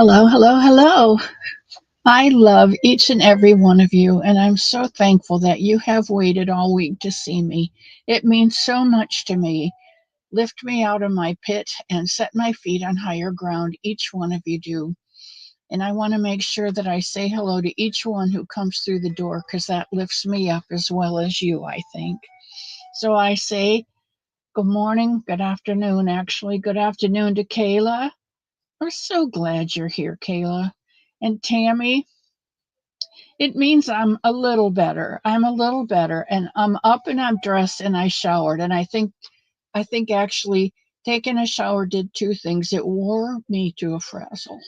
Hello, hello, hello. I love each and every one of you, and I'm so thankful that you have waited all week to see me. It means so much to me. Lift me out of my pit and set my feet on higher ground, each one of you do. And I want to make sure that I say hello to each one who comes through the door because that lifts me up as well as you, I think. So I say good morning, good afternoon, actually. Good afternoon to Kayla. I'm so glad you're here, Kayla. And Tammy, it means I'm a little better. I'm a little better and I'm up and I'm dressed and I showered and I think actually taking a shower did two things. It wore me to a frazzle,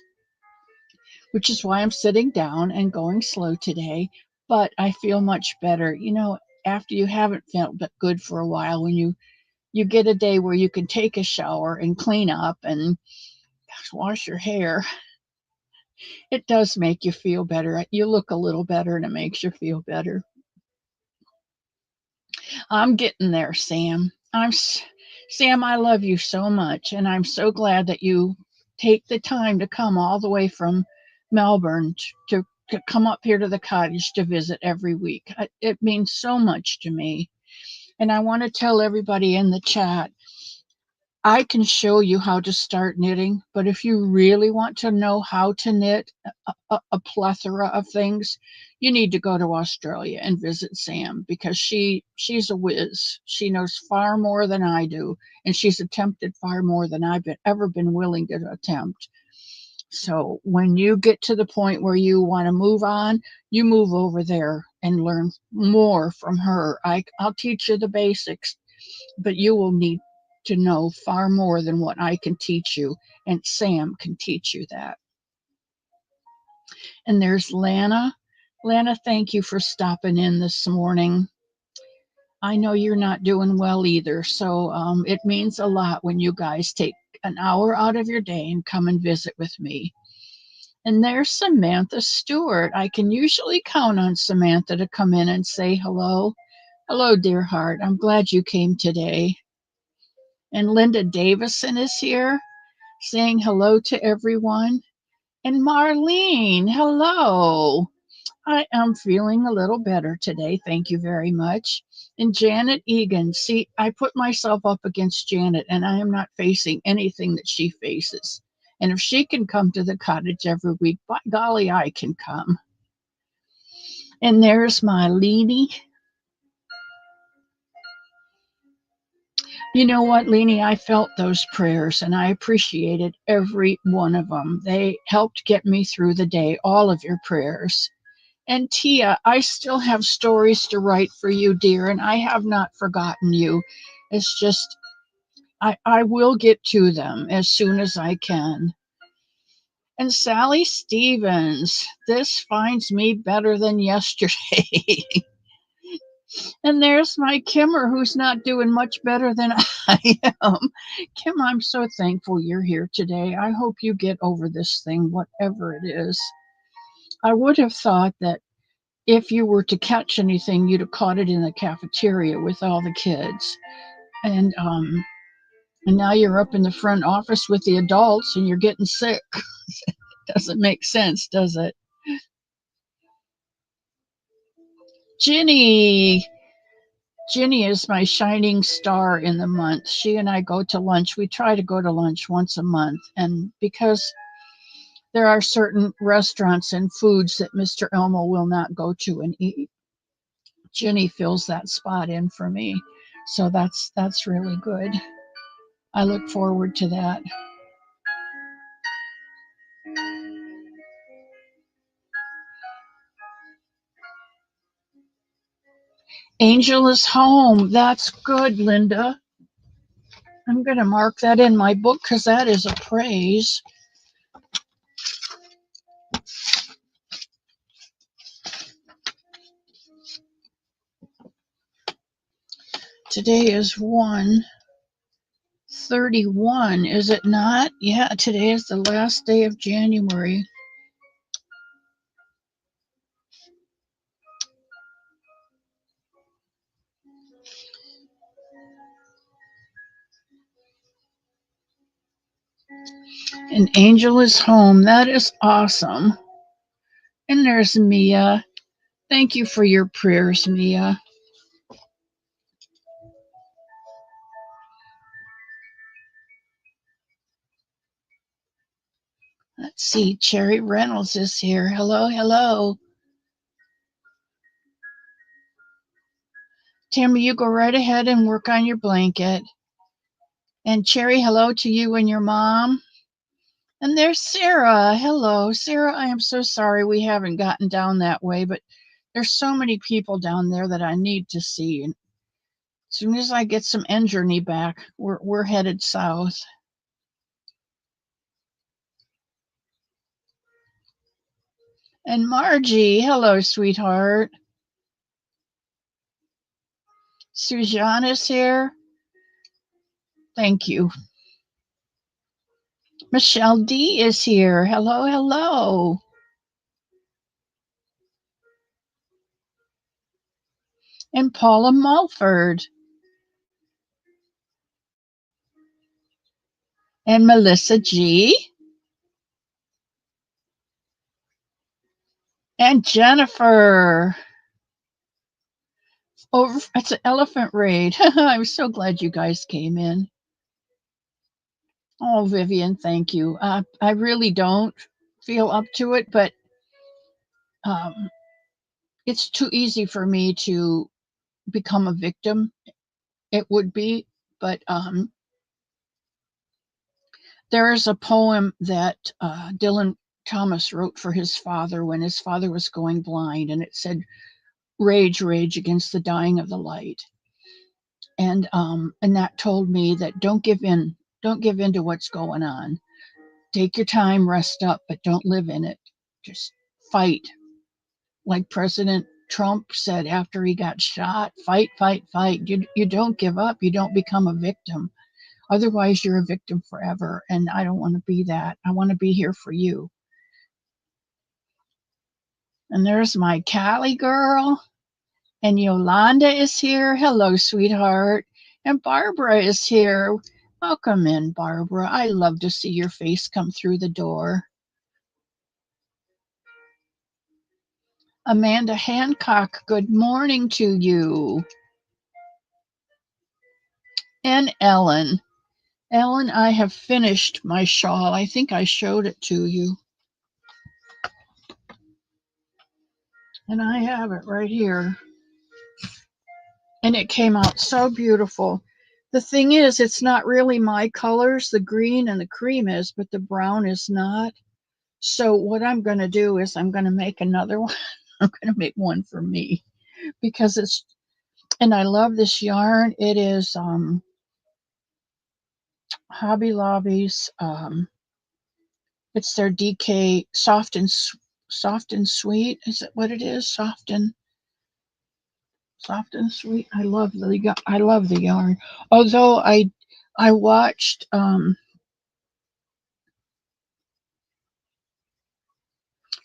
which is why I'm sitting down and going slow today, but I feel much better. After you haven't felt good for a while when you get a day where you can take a shower and clean up and wash your hair, it does make you feel better. You look a little better and it makes you feel better. I'm getting there, Sam. Sam, I love you so much, and I'm so glad that you take the time to come all the way from Melbourne to come up here to the cottage to visit every week. It means so much to me. And I want to tell everybody in the chat I can show you how to start knitting, but if you really want to know how to knit a plethora of things, you need to go to Australia and visit Sam because she's a whiz. She knows far more than I do, and she's attempted far more than ever been willing to attempt. So when you get to the point where you want to move on, you move over there and learn more from her. I'll teach you the basics, but you will need to know far more than what I can teach you, and Sam can teach you that. And there's Lana. Lana, thank you for stopping in this morning. I know you're not doing well either, so it means a lot when you guys take an hour out of your day and come and visit with me. And there's Samantha Stewart. I can usually count on Samantha to come in and say hello. Hello, dear heart. I'm glad you came today. And Linda Davison is here saying hello to everyone. And Marlene, hello. I am feeling a little better today. Thank you very much. And Janet Egan, see, I put myself up against Janet and I am not facing anything that she faces. And if she can come to the cottage every week, by golly, I can come. And there's my Leanie. You know what, Leanie? I felt those prayers and I appreciated every one of them. They helped get me through the day, all of your prayers. And Tia, I still have stories to write for you, dear, and I have not forgotten you. It's just, I will get to them as soon as I can. And Sally Stevens, this finds me better than yesterday. And there's my Kimmer, who's not doing much better than I am. Kim, I'm so thankful you're here today. I hope you get over this thing, whatever it is. I would have thought that if you were to catch anything, you'd have caught it in the cafeteria with all the kids. And now you're up in the front office with the adults and you're getting sick. Doesn't make sense, does it? Ginny. Ginny is my shining star in the month. She and I go to lunch. We try to go to lunch once a month. And because there are certain restaurants and foods that Mr. Elmo will not go to and eat, Ginny fills that spot in for me. So that's really good. I look forward to that. Angel is home. That's good, Linda. I'm going to mark that in my book because that is a praise. Today is 1/31, is it not? Yeah, today is the last day of January. An angel is home. That is awesome. And there's Mia. Thank you for your prayers, Mia. Let's see. Cherry Reynolds is here. Hello, hello. Tammy, you go right ahead and work on your blanket. And Cherry, hello to you and your mom. And there's Sarah. Hello, Sarah. I am so sorry we haven't gotten down that way, but there's so many people down there that I need to see. And as soon as I get some energy back, we're headed south. And Margie, hello, sweetheart. Suzanne is here. Thank you. Michelle D is here. Hello, hello. And Paula Mulford. And Melissa G. And Jennifer. Oh, it's an elephant raid. I'm so glad you guys came in. Oh, Vivian, thank you. I really don't feel up to it, but um, it's too easy for me to become a victim. It would be, but there is a poem that Dylan Thomas wrote for his father when his father was going blind, and it said, "Rage, rage against the dying of the light." And that told me that don't give in. Don't give in to what's going on. Take your time, rest up, but don't live in it. Just fight. Like President Trump said after he got shot, fight, fight, fight. You don't give up. You don't become a victim. Otherwise, you're a victim forever. And I don't want to be that. I want to be here for you. And there's my Callie girl. And Yolanda is here. Hello, sweetheart. And Barbara is here. Welcome in, Barbara. I love to see your face come through the door. Amanda Hancock, good morning to you. And Ellen. Ellen, I have finished my shawl. I think I showed it to you. And I have it right here. And it came out so beautiful. The thing is, it's not really my colors. The green and the cream is, but the brown is not. So what I'm going to do is I'm going to make another one. I'm going to make one for me because it's, and I love this yarn. It is Hobby Lobby's. It's their DK soft and sweet. Is it what it is? Soft and sweet. I love the yarn. Although I watched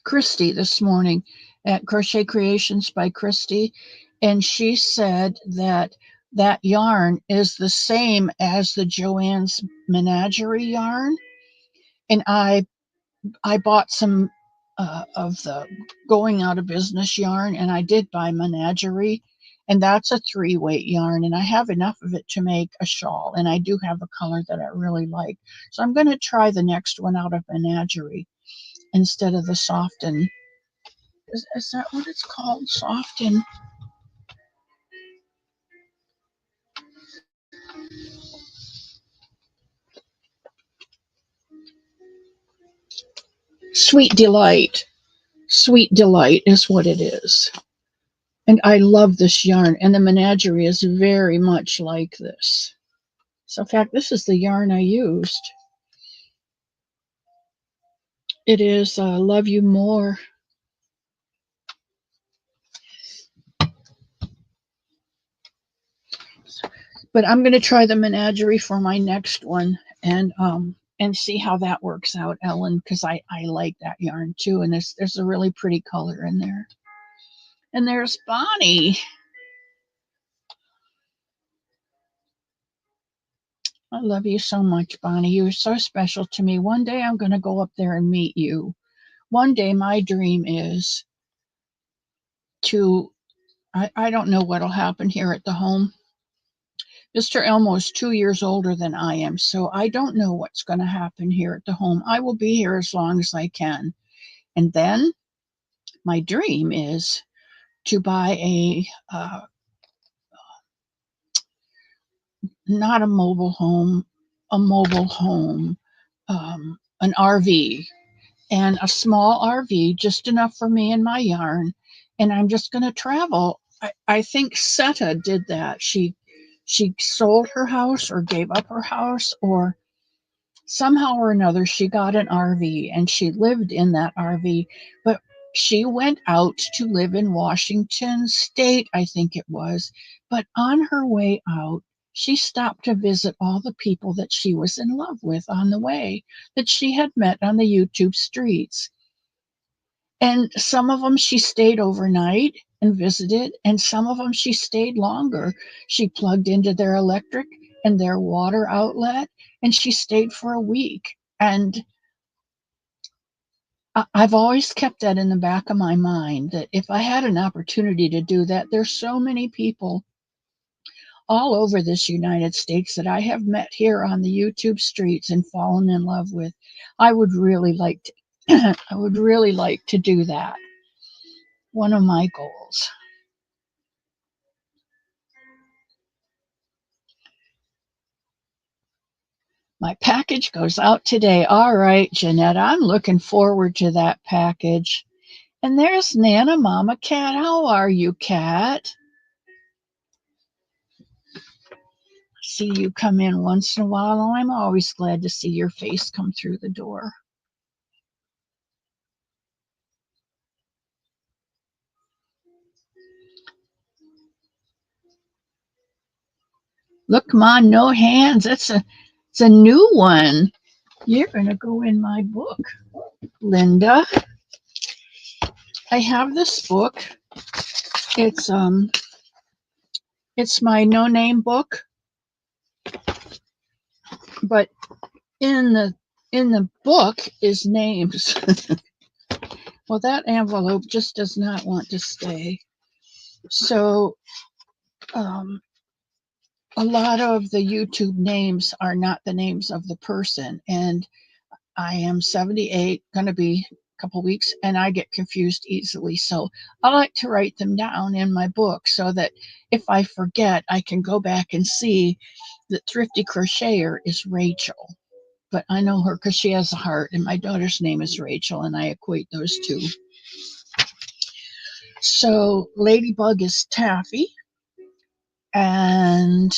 Christy this morning at Crochet Creations by Christy, and she said that that yarn is the same as the Joann's Menagerie yarn. And I bought some of the going out of business yarn, and I did buy Menagerie, and that's a 3-weight yarn, and I have enough of it to make a shawl, and I do have a color that I really like. So I'm going to try the next one out of Menagerie instead of the soft and is that what it's called? Soft and Sweet Delight. Sweet Delight is what it is. And I love this yarn, and the Menagerie is very much like this. So, in fact, this is the yarn I used. It is Love You More. But I'm going to try the Menagerie for my next one and see how that works out, Ellen, because I like that yarn too. And there's a really pretty color in there. And there's Bonnie. I love you so much, Bonnie. You're so special to me. One day I'm going to go up there and meet you. One day my dream is to, I don't know what'll happen here at the home. Mr. Elmo is 2 years older than I am, so I don't know what's going to happen here at the home. I will be here as long as I can. And then my dream is to buy not a mobile home, an RV, and a small RV, just enough for me and my yarn. And I'm just going to travel. I think Seta did that. She sold her house or gave up her house, or somehow or another she got an RV and she lived in that RV. But she went out to live in Washington State, I think it was. But on her way out, she stopped to visit all the people that she was in love with on the way, that she had met on the YouTube streets. And some of them she stayed overnight and visited, and some of them she stayed longer. She plugged into their electric and their water outlet, and she stayed for a week. And I've always kept that in the back of my mind, that if I had an opportunity to do that, there's so many people all over this United States that I have met here on the YouTube streets and fallen in love with. I would really like to I would really like to do that. One of my goals. My package goes out today. All right, Jeanette, I'm looking forward to that package. And there's Nana Mama Cat. How are you, Cat? See you come in once in a while. And I'm always glad to see your face come through the door. Look, Mom, no hands. It's a new one. You're gonna go in my book, Linda. I have this book. It's um it's my no name book, but in the book is names. Well, that envelope just does not want to stay. So um, a lot of the YouTube names are not the names of the person. And I am 78, going to be a couple weeks, and I get confused easily. So I like to write them down in my book so that if I forget, I can go back and see that Thrifty Crocheter is Rachel. But I know her because she has a heart, and my daughter's name is Rachel, and I equate those two. So Ladybug is Taffy, and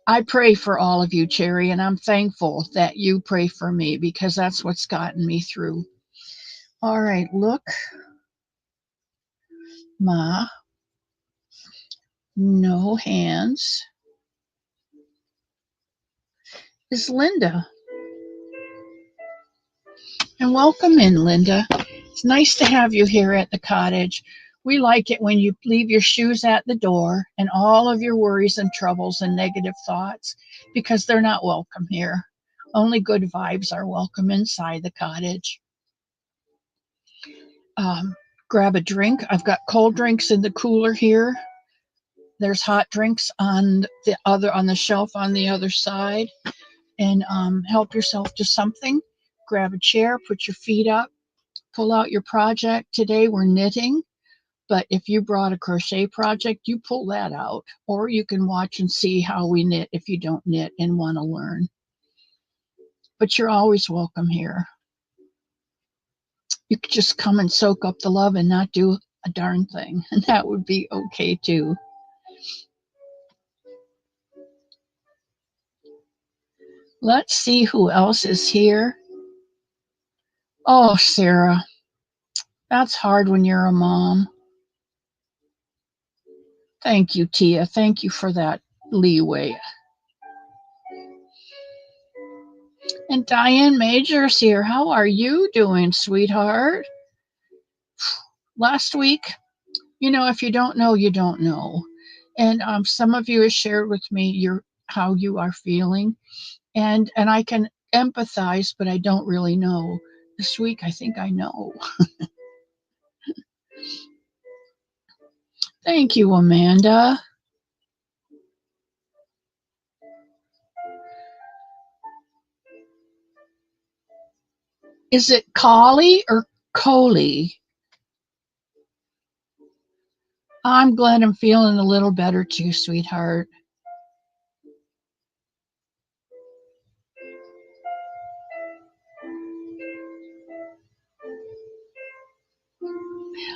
I pray for all of you, Cherry, and I'm thankful that you pray for me because that's what's gotten me through. All right, look, Ma, no hands, is Linda. And welcome in, Linda. It's nice to have you here at the cottage. We like it when you leave your shoes at the door and all of your worries and troubles and negative thoughts because they're not welcome here. Only good vibes are welcome inside the cottage. Um, Grab a drink. I've got cold drinks in the cooler here. There's hot drinks on the shelf on the other side. And help yourself to something. Grab a chair, put your feet up, pull out your project. Today we're knitting, but if you brought a crochet project, you pull that out, or you can watch and see how we knit if you don't knit and want to learn. But you're always welcome here. You could just come and soak up the love and not do a darn thing, and that would be okay too. Let's see who else is here. Oh, Sarah, that's hard when you're a mom. Thank you, Tia. Thank you for that leeway. And Diane Major's here. How are you doing, sweetheart? Last week, If you don't know, you don't know. And some of you have shared with me how you are feeling, and I can empathize, but I don't really know. This week, I think I know. Thank you, Amanda. Is it Collie or Coley? I'm glad I'm feeling a little better too, sweetheart.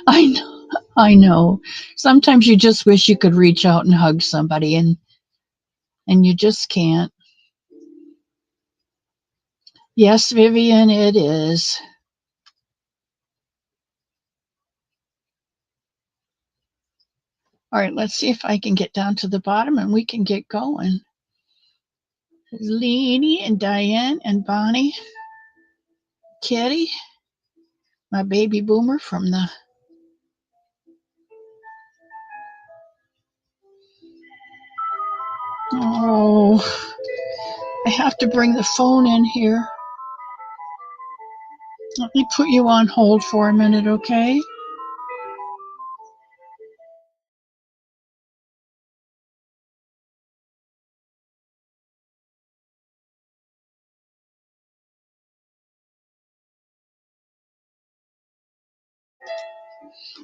I know. I know. Sometimes you just wish you could reach out and hug somebody, and you just can't. Yes, Vivian, it is. All right, let's see if I can get down to the bottom and we can get going. Leanie and Diane and Bonnie, Kitty, my baby boomer from the. Oh, I have to bring the phone in here. Let me put you on hold for a minute, okay?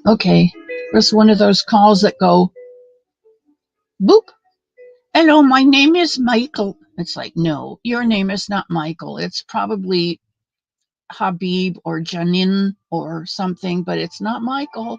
Okay, there's one of those calls that go boop. Hello, my name is Michael. It's like, no, your name is not Michael. It's probably Habib or Janin or something, but it's not Michael.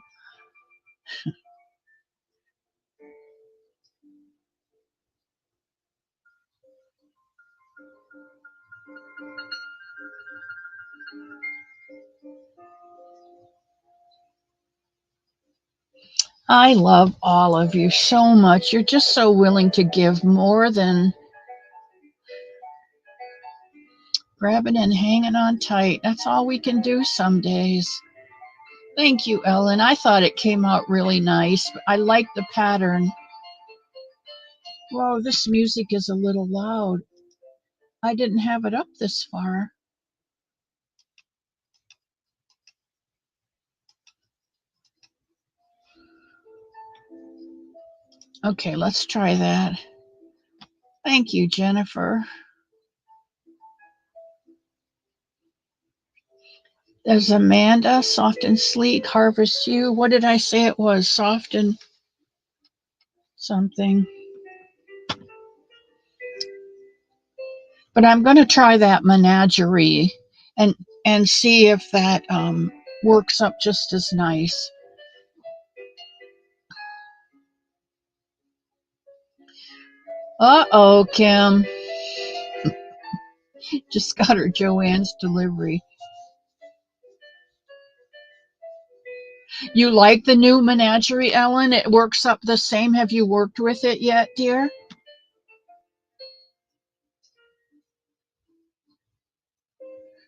I love all of you so much. You're just so willing to give more than grabbing and hanging on tight. That's all we can do some days. Thank you, Ellen. I thought it came out really nice. I like the pattern. Whoa, this music is a little loud. I didn't have it up this far. Okay, let's try that. Thank you, Jennifer. There's Amanda, soft and sleek, harvest you. What did I say it was? Soft and something. But I'm going to try that menagerie and and see if that works up just as nice. Uh-oh, Kim. Just got her Joann's delivery. You like the new menagerie, Ellen? It works up the same. Have you worked with it yet, dear?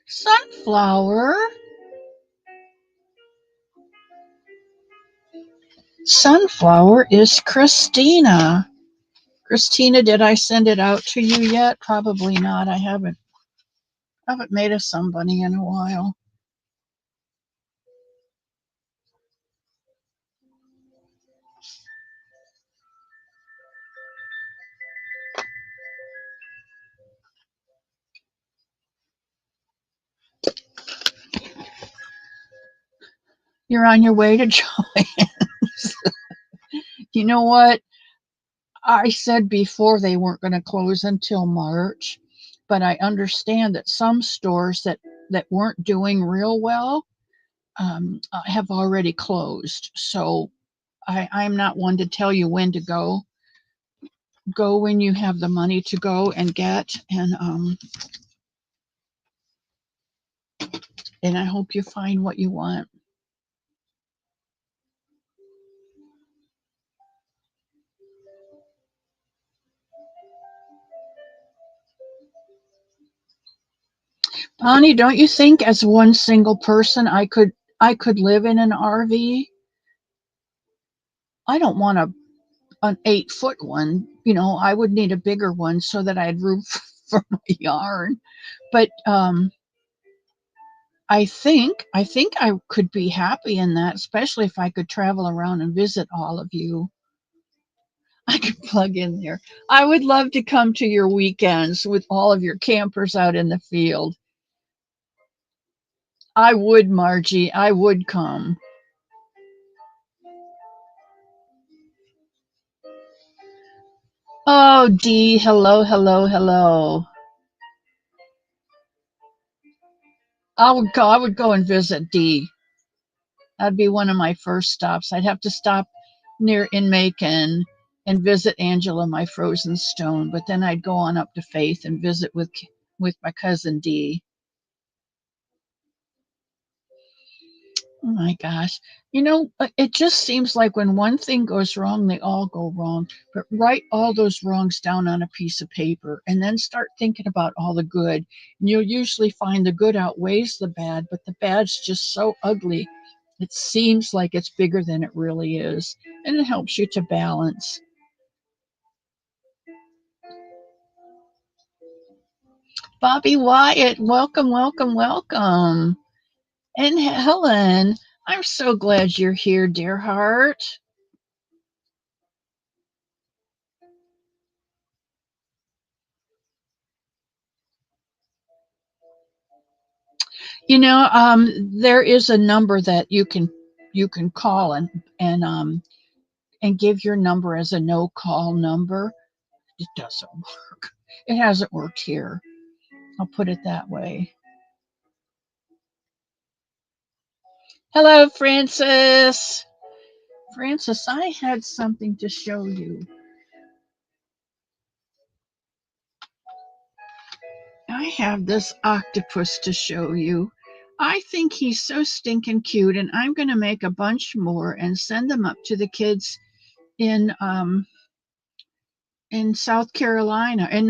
Sunflower. Sunflower is Christina. Christina, did I send it out to you yet? Probably not. I haven't made a somebody in a while. You're on your way to Joann's. You know what? I said before they weren't going to close until March, but I understand that some stores that weren't doing real well have already closed. So I'm not one to tell you when to go. Go when you have the money to go and get, and I hope you find what you want. Bonnie, don't you think as one single person I could live in an RV? I don't want an 8-foot one. I would need a bigger one so that I had room for my yarn. But I think I could be happy in that, especially if I could travel around and visit all of you. I could plug in there. I would love to come to your weekends with all of your campers out in the field. I would, Margie. I would come. Oh, Dee, hello, hello, hello. I would go and visit Dee. That'd be one of my first stops. I'd have to stop near in Macon and visit Angela, my frozen stone, but then I'd go on up to Faith and visit with my cousin Dee. Oh my gosh. It just seems like when one thing goes wrong, they all go wrong. But write all those wrongs down on a piece of paper and then start thinking about all the good. And you'll usually find the good outweighs the bad, but the bad's just so ugly. It seems like it's bigger than it really is. And it helps you to balance. Bobby Wyatt, welcome, welcome, welcome. And Helen, I'm so glad you're here, dear heart. There is a number that you can call and give your number as a no call number. It doesn't work. It hasn't worked here. I'll put it that way. Hello, Francis. Francis, I had something to show you. I have this octopus to show you. I think he's so stinking cute, and I'm going to make a bunch more and send them up to the kids in South Carolina, in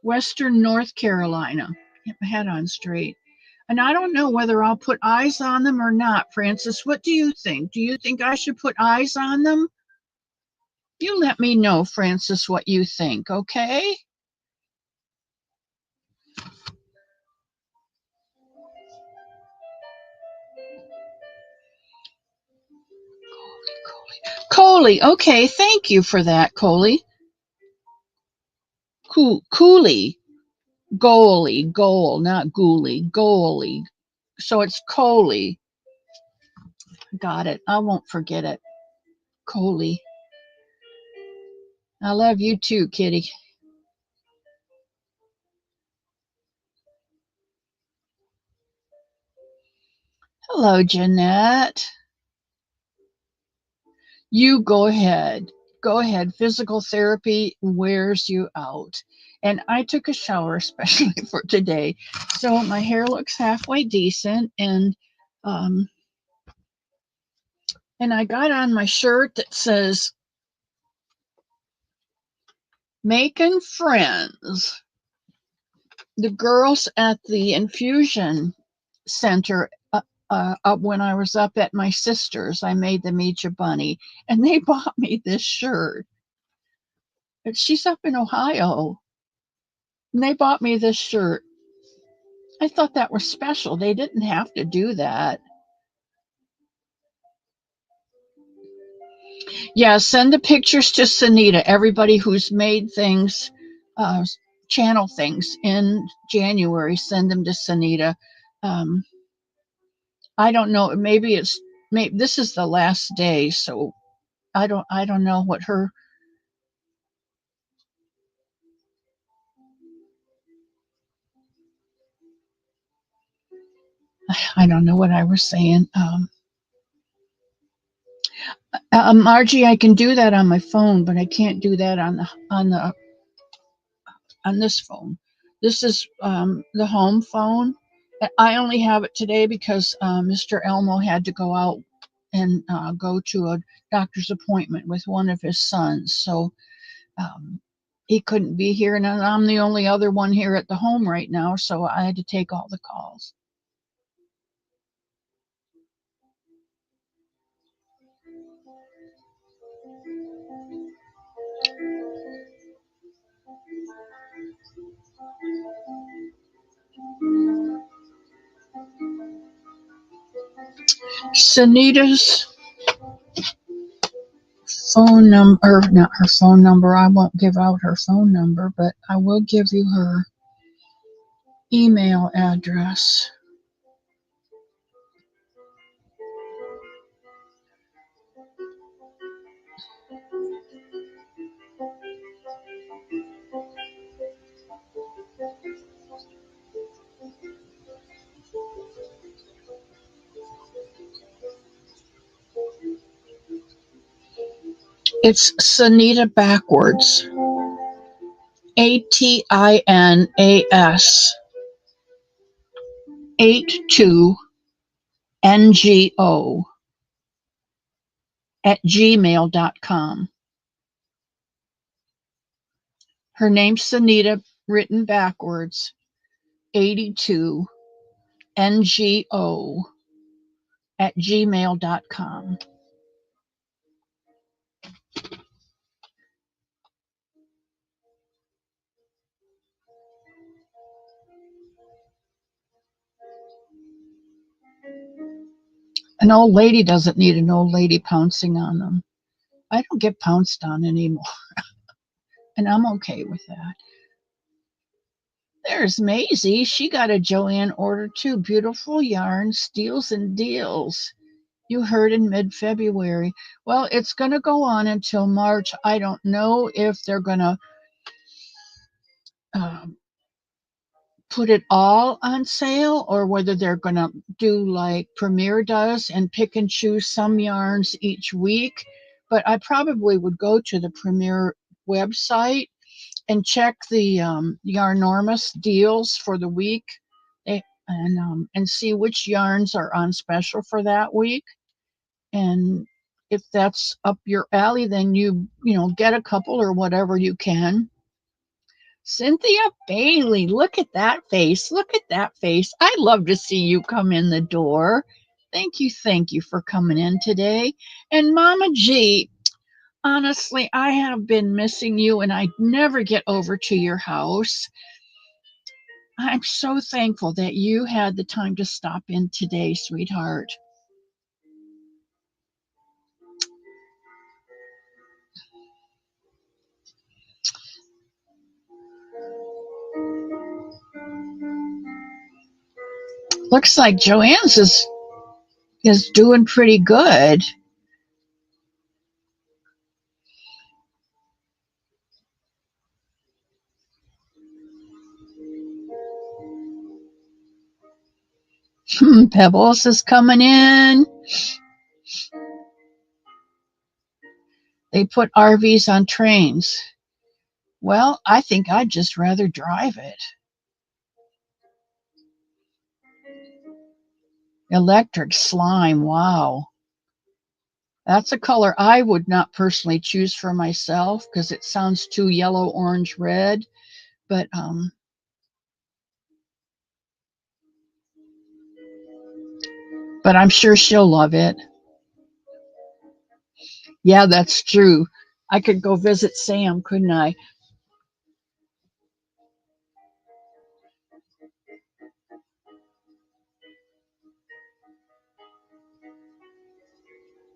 Western North Carolina. Get my head on straight. And I don't know whether I'll put eyes on them or not, Francis. What do you think? Do you think I should put eyes on them? You let me know, Francis, what you think, okay? Coley, okay, thank you for that, Coley. Cooley, goal, not Ghoulie, goalie. So it's Coley. Got it. I won't forget it. Coley. I love you too, kitty. Hello, Jeanette. You go ahead. Go ahead. Physical therapy wears you out. And I took a shower especially for today. So my hair looks halfway decent um and I got on my shirt that says making friends. The girls at the infusion center when I was up at my sister's, I made them each a bunny, and they bought me this shirt. And she's up in Ohio, and they bought me this shirt. I thought that was special. They didn't have to do that. Yeah, send the pictures to Sunita. Everybody who's made things, uh, channel things in January, send them to Sunita. Um, I don't know. Maybe this is the last day, so I don't know what her. I don't know what I was saying. Margie, I can do that on my phone, but I can't do that on this phone. This is the home phone. I only have it today because Mr. Elmo had to go out and go to a doctor's appointment with one of his sons, so um, he couldn't be here, and I'm the only other one here at the home right now, so I had to take all the calls. Sunita's phone number, not her phone number. I won't give out her phone number, but I will give you her email address. It's Sunita backwards. ATINAS 82NGO at gmail.com. Her name's Sunita, written backwards. 82NGO at gmail.com. An old lady doesn't need an old lady pouncing on them. I don't get pounced on anymore, and I'm okay with that. There's Maisie. She got a Joann order too. Beautiful yarn, steals and deals. You heard in mid-February. Well, it's going to go on until March. I don't know if they're going to put it all on sale or whether they're going to do like Premier does and pick and choose some yarns each week. But I probably would go to the Premier website and check the Yarnormous deals for the week and see which yarns are on special for that week. And if that's up your alley, then you get a couple or whatever you can. Cynthia Bailey, look at that face. Look at that face. I'd love to see you come in the door. Thank you for coming in today. And Mama G, honestly, I have been missing you and I never get over to your house. I'm so thankful that you had the time to stop in today, sweetheart. Looks like Joann's is doing pretty good. Pebbles is coming in. They put RVs on trains. Well, I think I'd just rather drive it. Electric slime, wow. That's a color I would not personally choose for myself because it sounds too yellow, orange, red. But I'm sure she'll love it. Yeah, that's true. I could go visit Sam, couldn't I?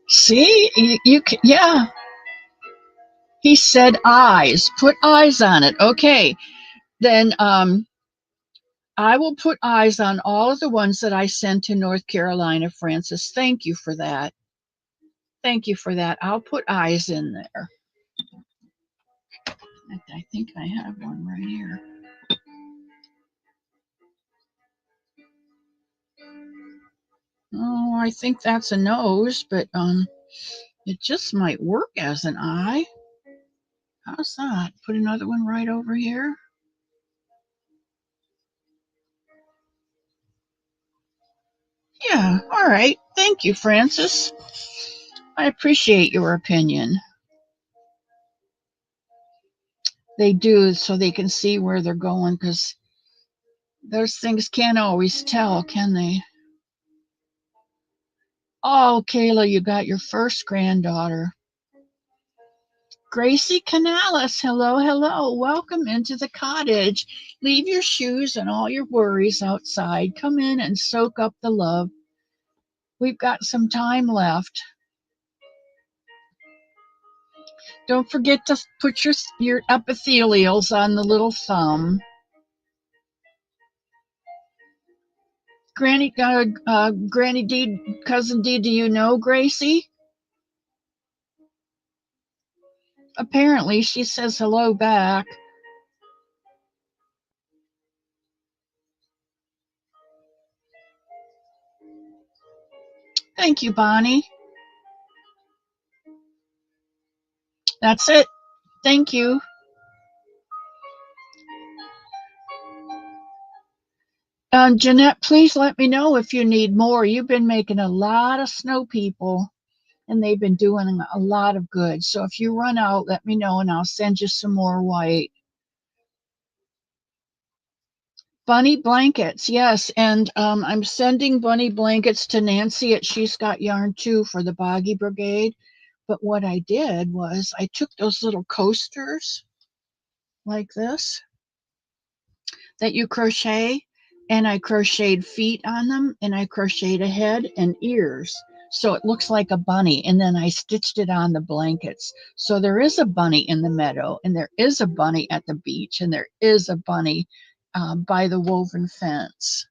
See, you can, yeah. He said eyes. Put eyes on it. Okay, then I will put eyes on all of the ones that I sent to North Carolina, Francis. Thank you for that. Thank you for that. I'll put eyes in there. I think I have one right here. Oh, I think that's a nose, but it just might work as an eye. How's that? Put another one right over here. Yeah, all right. Thank you, Francis. I appreciate your opinion. They do so they can see where they're going because those things can't always tell, can they? Oh, Kayla, you got your first granddaughter. Gracie Canales, hello, hello. Welcome into the cottage. Leave your shoes and all your worries outside. Come in and soak up the love. We've got some time left. Don't forget to put your epithelials on the little thumb. Granny D, Cousin D, do you know Gracie? Apparently, she says hello back. Thank you, Bonnie. That's it. Thank you. Jeanette, please let me know if you need more. You've been making a lot of snow people, and they've been doing a lot of good. So if you run out, let me know, and I'll send you some more white. Bunny blankets, yes. And I'm sending bunny blankets to Nancy at She's Got Yarn too for the Boggy Brigade. But what I did was I took those little coasters like this that you crochet, and I crocheted feet on them, and I crocheted a head and ears. So it looks like a bunny, and then I stitched it on the blankets. So there is a bunny in the meadow, and there is a bunny at the beach, and there is a bunny by the woven fence.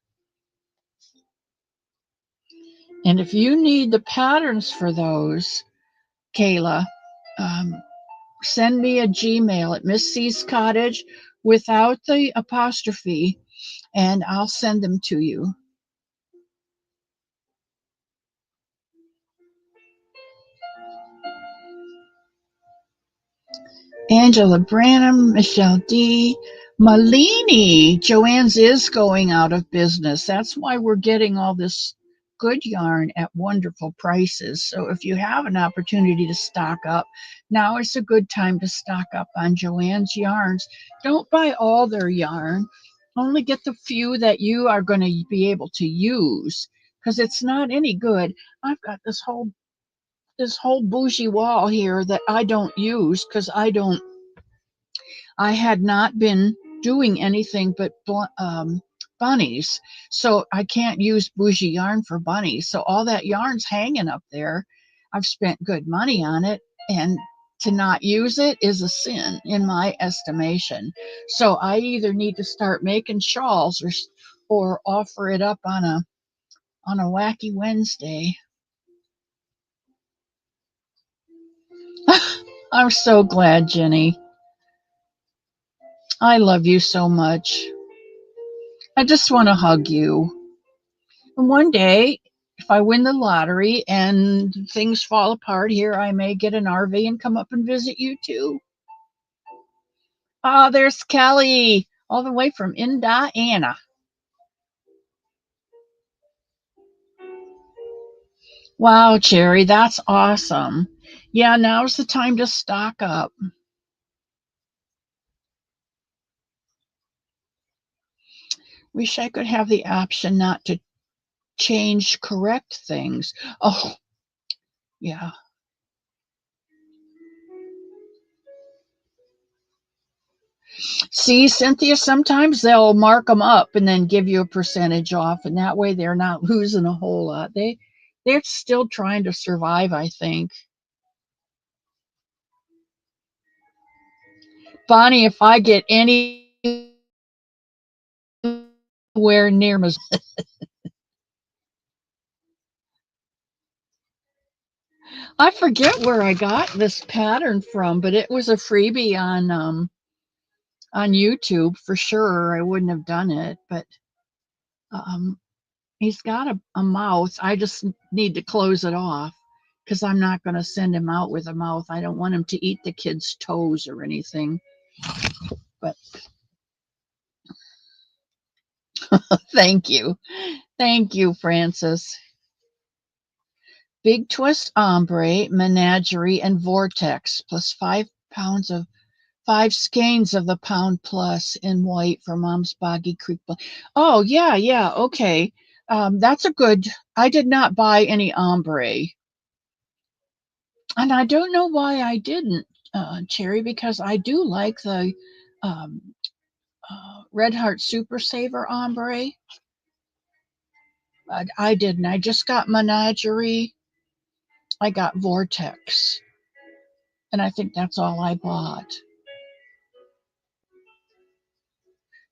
And if you need the patterns for those, Kayla, um, send me a Gmail at Miss C's Cottage without the apostrophe, and I'll send them to you. Angela Branham, Michelle D. Malini. Joann's is going out of business. That's why we're getting all this good yarn at wonderful prices. So if you have an opportunity to stock up, now is a good time to stock up on Joann's yarns. Don't buy all their yarn. Only get the few that you are going to be able to use because it's not any good. I've got this whole bougie wall here that I don't use because I had not been doing anything but bunnies. So I can't use bougie yarn for bunnies. So all that yarn's hanging up there. I've spent good money on it, and to not use it is a sin in my estimation. So I either need to start making shawls or offer it up on a wacky Wednesday. I'm so glad, Jenny. I love you so much. I just want to hug you. And one day, if I win the lottery and things fall apart here, I may get an RV and come up and visit you too. Oh, there's Kelly, all the way from Indiana. Wow, Cherry, that's awesome. Yeah, now's the time to stock up. Wish I could have the option not to change, correct things. Oh, yeah. See, Cynthia, sometimes they'll mark them up and then give you a percentage off, and that way they're not losing a whole lot. They're still trying to survive, I think. Bonnie, if I get anywhere near Missouri, I forget where I got this pattern from, but it was a freebie on YouTube for sure. I wouldn't have done it, but um, he's got a mouth. I just need to close it off because I'm not going to send him out with a mouth. I don't want him to eat the kid's toes or anything. But thank you. Thank you, Francis. Big twist ombre, menagerie, and vortex plus 5 pounds of 5 skeins of the pound plus in white for Mom's Boggy Creek. Oh, yeah, yeah, okay. That's a good. I did not buy any ombre. And I don't know why I didn't, Cherry, because I do like the Red Heart Super Saver ombre. But I didn't. I just got Menagerie. I got Vortex. And I think that's all I bought.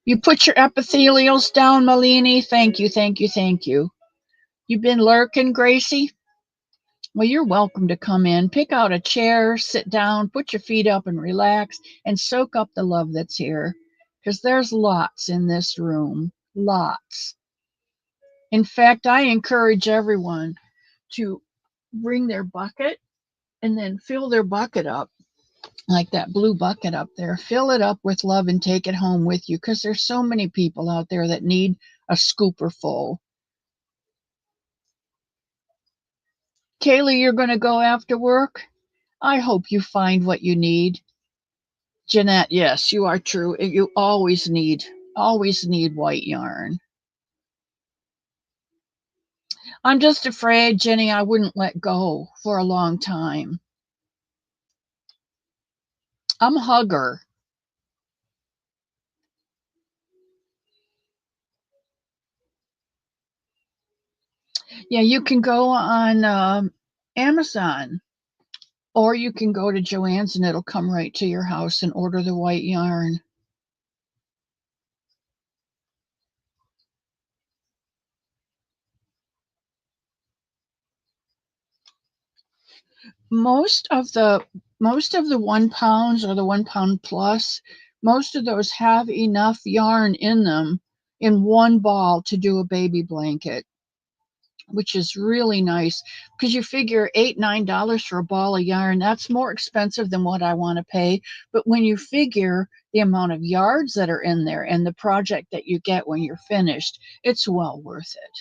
You put your epithelials down, Malini. Thank you, thank you, thank you. You've been lurking, Gracie? Well, you're welcome to come in. Pick out a chair, sit down, put your feet up and relax and soak up the love that's here. Because there's lots in this room. Lots. In fact, I encourage everyone to bring their bucket and then fill their bucket up, like that blue bucket up there. Fill it up with love and take it home with you, because there's so many people out there that need a scooper full. Kaylee, you're going to go after work? I hope you find what you need. Jeanette, yes, you are true. You always need white yarn. I'm just afraid, Jenny, I wouldn't let go for a long time. I'm a hugger. Yeah, you can go on Amazon, or you can go to Joann's and it'll come right to your house and order the white yarn. Most of the 1 pounds or the 1 pound plus, most of those have enough yarn in them in one ball to do a baby blanket, which is really nice, because you figure $8-9 for a ball of yarn, that's more expensive than what I want to pay. But when you figure the amount of yards that are in there and the project that you get when you're finished, it's well worth it.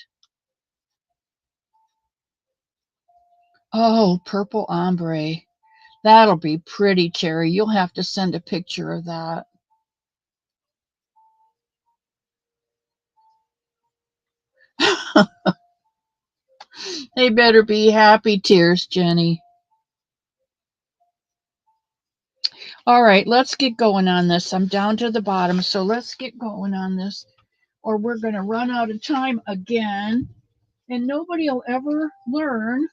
Oh, purple ombre. That'll be pretty, Cherry. You'll have to send a picture of that. They better be happy tears, Jenny. All right, let's get going on this. I'm down to the bottom, so let's get going on this, or we're going to run out of time again, and nobody will ever learn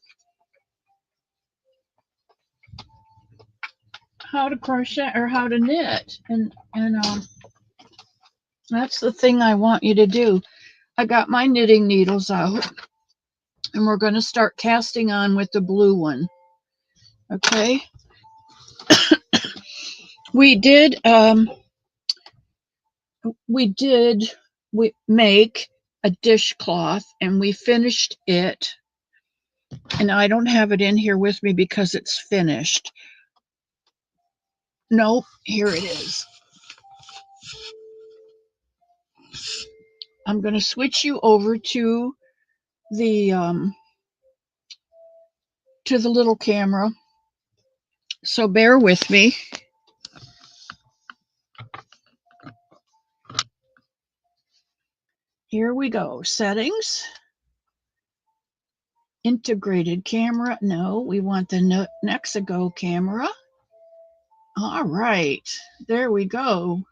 how to crochet or how to knit. And that's the thing I want you to do. I got my knitting needles out, and we're going to start casting on with the blue one. Okay. We did we make a dishcloth, and we finished it, and I don't have it in here with me because it's finished. Nope, here it is. I'm going to switch you over to the little camera, so bear with me. Here we go. Settings. Integrated camera. No, we want the Nexigo camera. All right, there we go.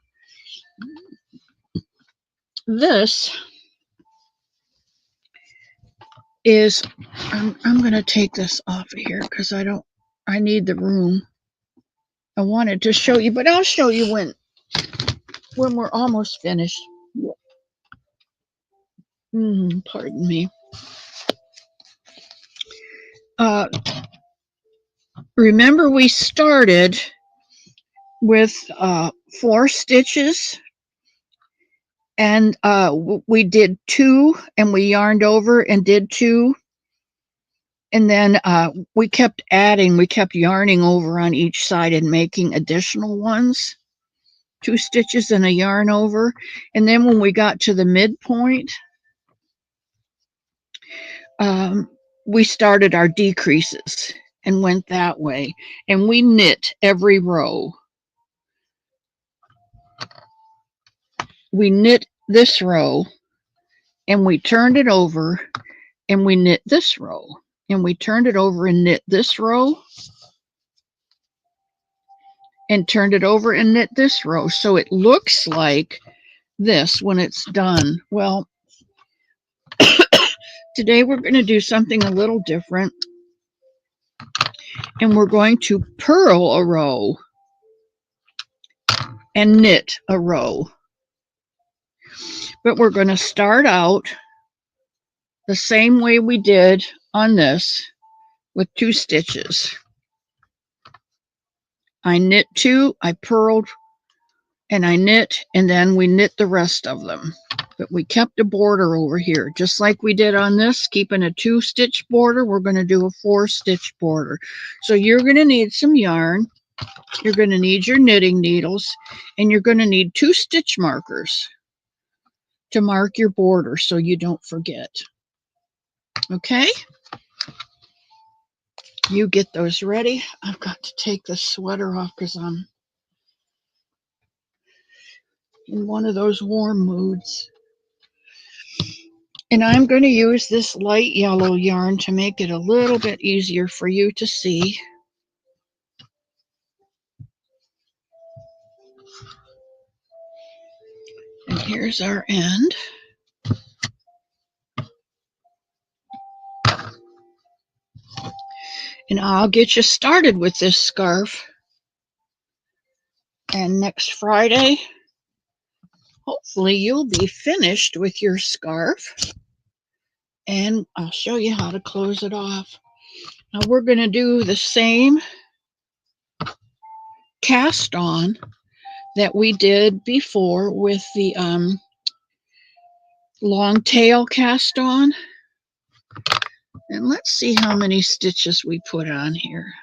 This is, I'm going to take this off of here because I need the room. I wanted to show you, but I'll show you when we're almost finished. Pardon me. Remember, we started with 4 stitches, and we did 2, and we yarned over and did 2, and then we kept yarning over on each side and making additional ones, 2 stitches and a yarn over. And then when we got to the midpoint, we started our decreases and went that way, and we knit every row. We knit this row, and we turned it over, and we knit this row, and we turned it over and knit this row, and turned it over and knit this row. So it looks like this when it's done. Well, Today we're going to do something a little different, and we're going to purl a row and knit a row. But we're going to start out the same way we did on this with 2 stitches. I knit 2, I purled, and I knit, and then we knit the rest of them. But we kept a border over here, just like we did on this, keeping a 2-stitch border. We're going to do a 4-stitch border. So you're going to need some yarn, you're going to need your knitting needles, and you're going to need 2 stitch markers to mark your border so you don't forget. Okay? You get those ready. I've got to take this sweater off because I'm in one of those warm moods. And I'm going to use this light yellow yarn to make it a little bit easier for you to see. And here's our end. And I'll get you started with this scarf. And next Friday, hopefully you'll be finished with your scarf. And I'll show you how to close it off. Now we're going to do the same cast on that we did before with the long tail cast on. And let's see how many stitches we put on here.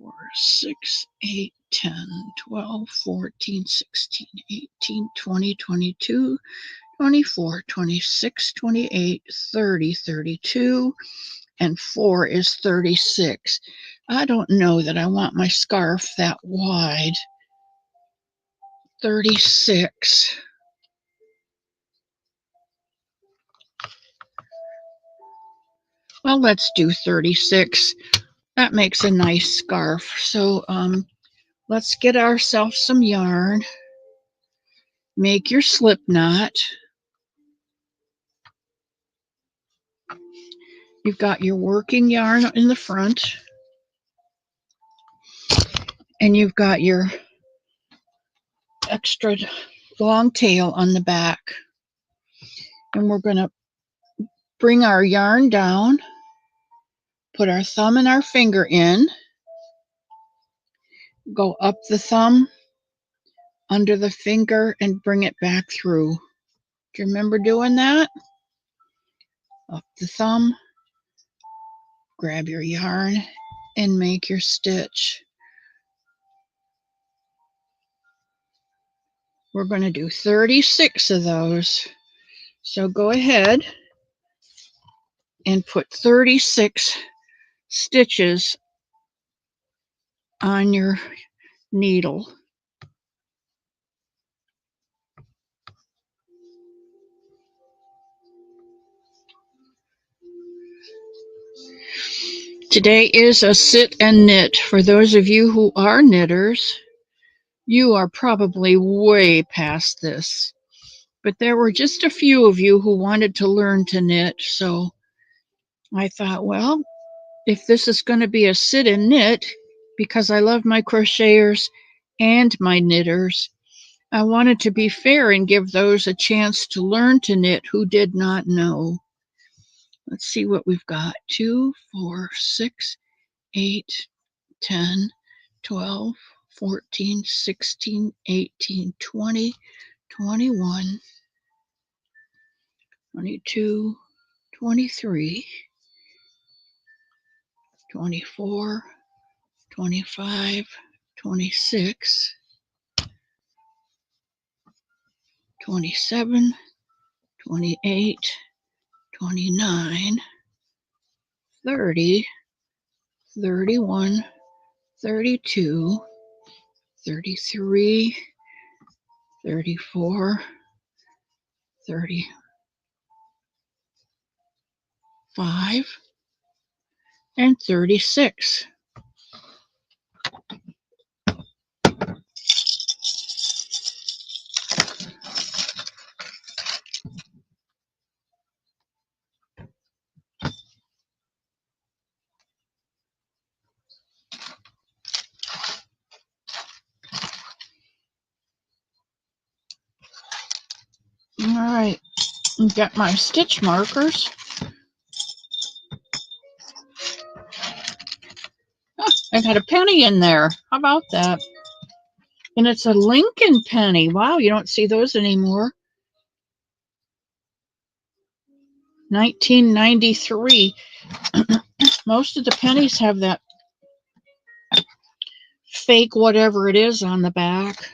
4, 6, 8, 10, 12, 14, 16, 18, 20, 22, 24, 26, 28, 30, 32, and 4 is 36. I don't know that I want my scarf that wide. 36. Well, let's do 36. That makes a nice scarf. So let's get ourselves some yarn. Make your slip knot. You've got your working yarn in the front, and you've got your extra long tail on the back. And we're going to bring our yarn down, put our thumb and our finger in, go up the thumb, under the finger, and bring it back through. Do you remember doing that? Up the thumb, grab your yarn, and make your stitch. We're going to do 36 of those. So go ahead and put 36 stitches on your needle. Today is a sit and knit. For those of you who are knitters, you are probably way past this. But there were just a few of you who wanted to learn to knit, so I thought, well, if this is going to be a sit and knit, because I love my crocheters and my knitters, I wanted to be fair and give those a chance to learn to knit who did not know. Let's see what we've got. 2, 4, 6, 8, 10, 12, 14, 16, 18, 20, 21, 22, 23, 24, 25, 26, 27, 28, 29, 30, 31, 32, 33, 34, 35, and 36. right, got my stitch markers. Oh, I got a penny in there. How about that? And it's a Lincoln penny. Wow, you don't see those anymore. 1993. Most of the pennies have that fake whatever it is on the back.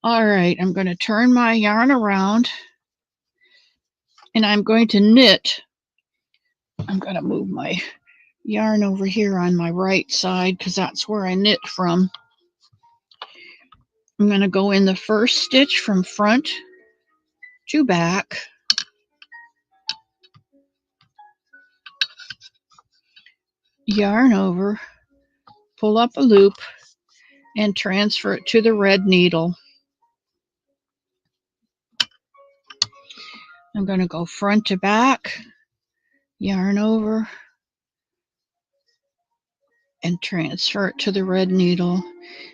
All right, I'm going to turn my yarn around and I'm going to knit. I'm going to move my yarn over here on my right side because that's where I knit from. I'm going to go in the first stitch from front to back. Yarn over, pull up a loop, and transfer it to the red needle. I'm going to go front to back, yarn over, and transfer it to the red needle.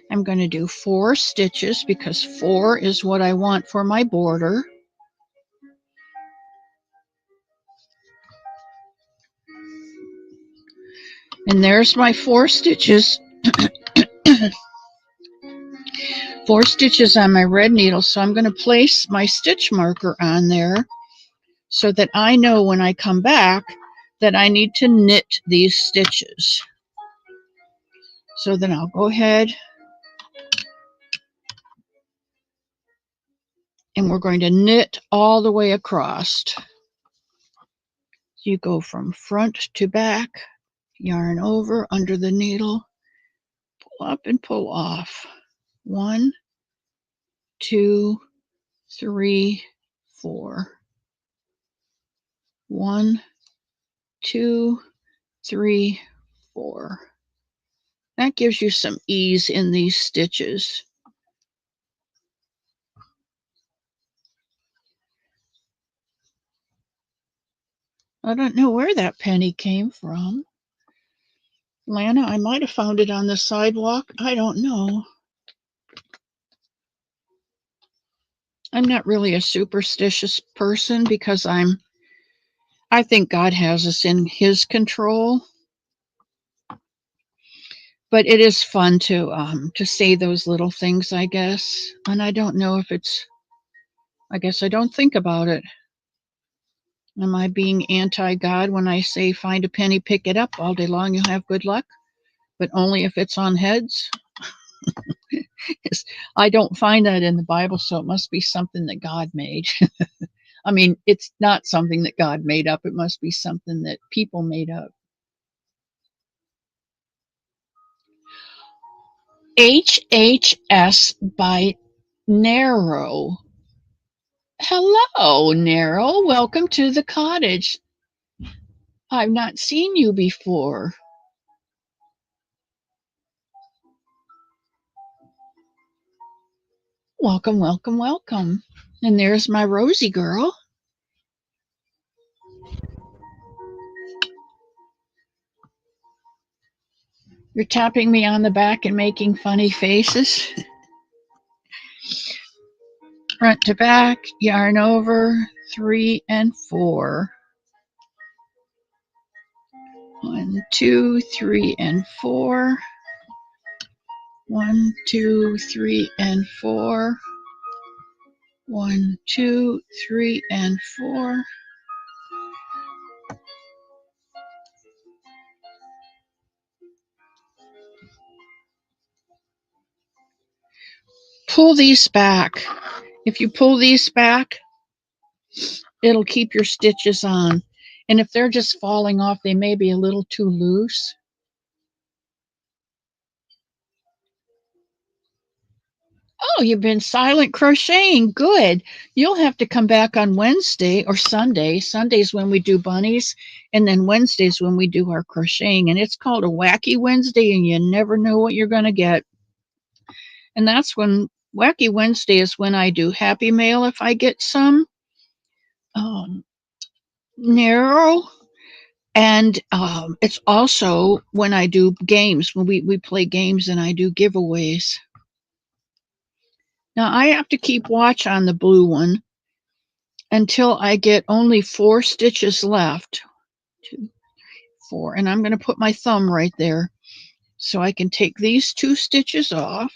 I'm going to do 4 stitches because 4 is what I want for my border. And there's my 4 stitches. 4 stitches on my red needle, so I'm going to place my stitch marker on there so that I know when I come back that I need to knit these stitches. So then I'll go ahead and we're going to knit all the way across. You go from front to back, yarn over under the needle, pull up and pull off. 1, 2, 3, 4. 1, 2, 3, 4. That gives you some ease in these stitches. I don't know where that penny came from. Lana, I might have found it on the sidewalk. I don't know. I'm not really a superstitious person because I think God has us in his control. But it is fun to say those little things, I guess. And I don't know if it's, I guess I don't think about it. Am I being anti-God when I say find a penny, pick it up all day long, you'll have good luck? But only if it's on heads? I don't find that in the Bible, so it must be something that God made. I mean, it's not something that God made up. It must be something that people made up. HHS by Narrow. Hello, Narrow. Welcome to the cottage. I've not seen you before. Welcome, welcome, welcome. And there's my Rosie girl. You're tapping me on the back and making funny faces. Front to back, yarn over, 3 and 4. 1, 2, 3 and 4. 1, 2, 3 and 4. 1, 2, 3 and 4. Pull these back. If you pull these back, it'll keep your stitches on. And if they're just falling off, they may be a little too loose. Oh, you've been silent crocheting. Good. You'll have to come back on Wednesday or Sunday. Sunday's when we do bunnies, and then Wednesday's when we do our crocheting. And it's called a Wacky Wednesday, and you never know what you're going to get. And that's when Wacky Wednesday is when I do Happy Mail if I get some. Narrow. And it's also when I do games, when we play games and I do giveaways. Now I have to keep watch on the blue one until I get only 4 stitches left. 2, 4, and I'm going to put my thumb right there so I can take these 2 stitches off.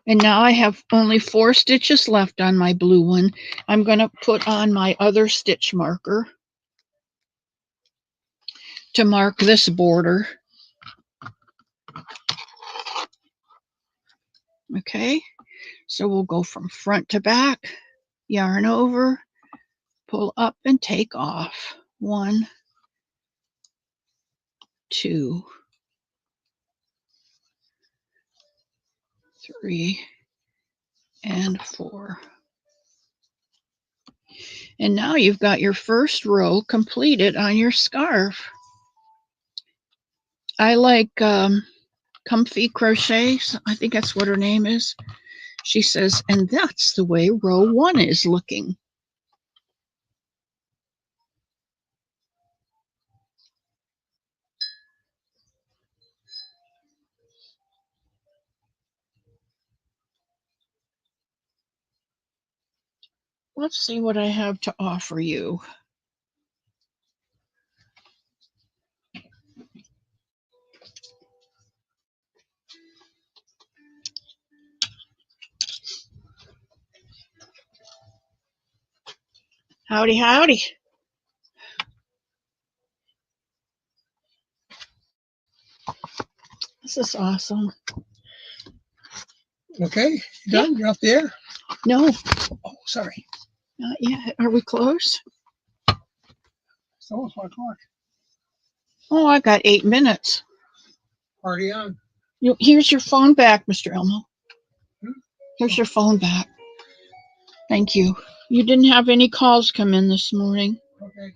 And now I have only 4 stitches left on my blue one. I'm going to put on my other stitch marker to mark this border. Okay, so we'll go from front to back, yarn over, pull up and take off. 1, 2, 3, and 4. And now you've got your first row completed on your scarf. I like Comfy Crochet, I think that's what her name is. She says, and that's the way row 1 is looking. Let's see what I have to offer you. Howdy, howdy. This is awesome. Okay, you done? You're off the air? No, Oh, sorry. not yet. Are we close? It's almost 1 o'clock. Oh, I got 8 minutes. Party on. Here's your phone back, Mr. Elmo. Hmm? Here's your phone back. Thank you. You didn't have any calls come in this morning. Okay.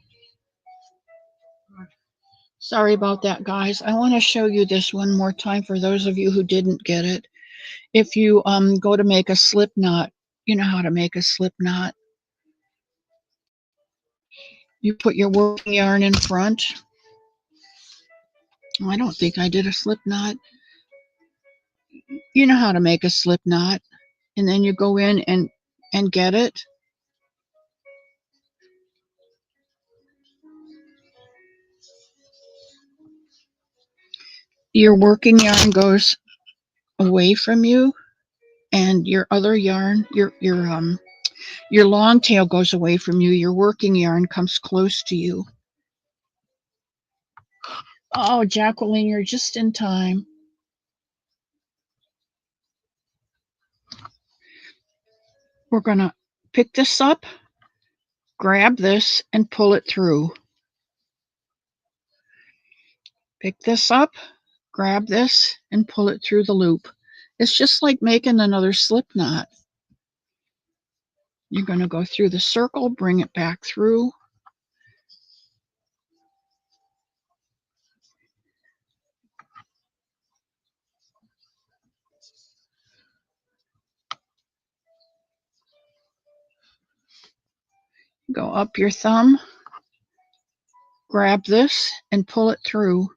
Sorry about that, guys. I want to show you this one more time for those of you who didn't get it. If you go to make a slip knot, you know how to make a slip knot. You put your working yarn in front. Oh, I don't think I did a slip knot. You know how to make a slip knot. And then you go in and get it. Your working yarn goes away from you, and your other yarn, your long tail goes away from you. Your working yarn comes close to you. Oh, Jacqueline, you're just in time. We're going to pick this up, grab this, and pull it through. Pick this up, grab this, and pull it through the loop. It's just like making another slip knot. You're going to go through the circle, bring it back through. Go up your thumb, grab this, and pull it through.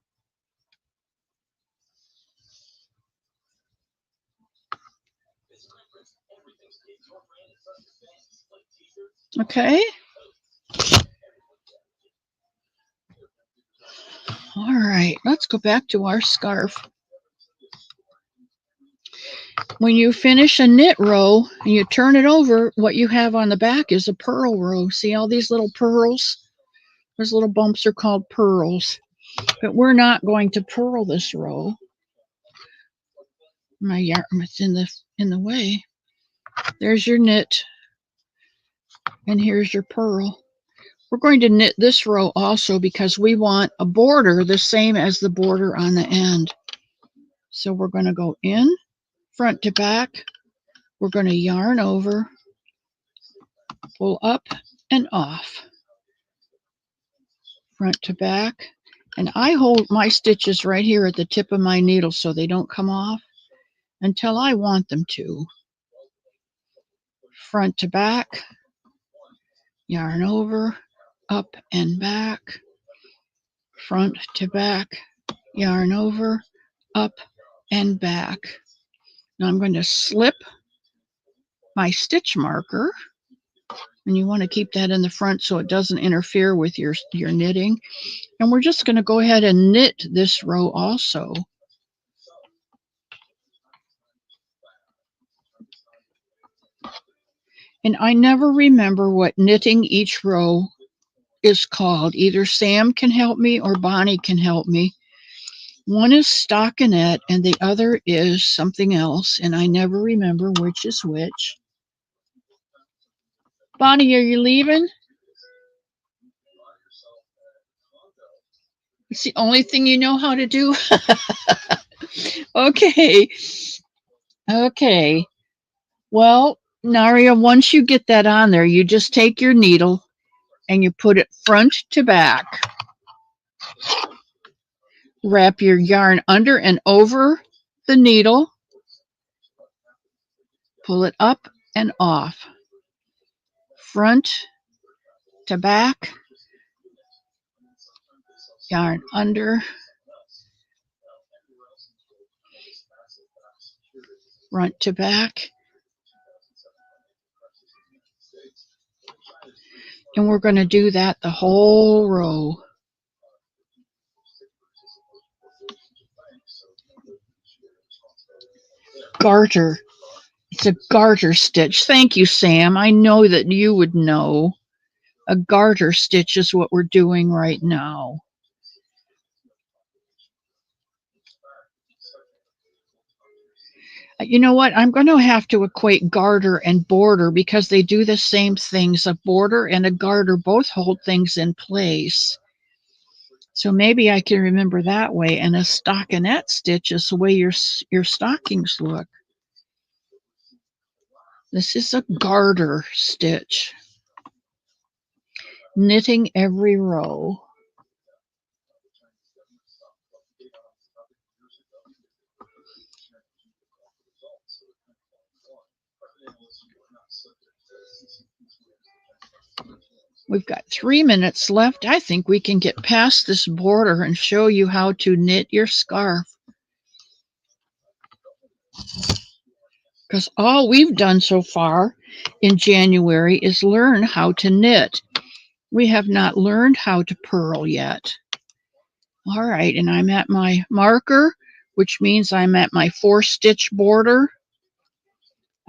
Okay. All right, let's go back to our scarf. When you finish a knit row and you turn it over, what you have on the back is a purl row. See all these little pearls? Those little bumps are called pearls. But we're not going to purl this row. My yarn is in the way. There's your knit, and here's your purl. We're going to knit this row also because we want a border the same as the border on the end. So we're going to go in, front to back. We're going to yarn over, pull up and off, front to back. And I hold my stitches right here at the tip of my needle so they don't come off until I want them to. Front to back, yarn over, up and back, front to back, yarn over, up and back. Now I'm going to slip my stitch marker, and you want to keep that in the front so it doesn't interfere with your knitting. And we're just going to go ahead and knit this row also. And I never remember what knitting each row is called. Either Sam can help me or Bonnie can help me. One is stockinette and the other is something else, and I never remember which is which. Bonnie, are you leaving? It's the only thing you know how to do? Okay. Okay. Well, Naria, once you get that on there, you just take your needle and you put it front to back. Wrap your yarn under and over the needle. Pull it up and off. Front to back. Yarn under. Front to back. And we're going to do that the whole row. Garter. It's a garter stitch. Thank you, Sam. I know that you would know. A garter stitch is what we're doing right now. You know what? I'm going to have to equate garter and border because they do the same things. A border and a garter both hold things in place. So maybe I can remember that way. And a stockinette stitch is the way your stockings look. This is a garter stitch. Knitting every row. We've got 3 minutes left. I think we can get past this border and show you how to knit your scarf. Because all we've done so far in January is learn how to knit. We have not learned how to purl yet. All right, and I'm at my marker, which means I'm at my 4-stitch border.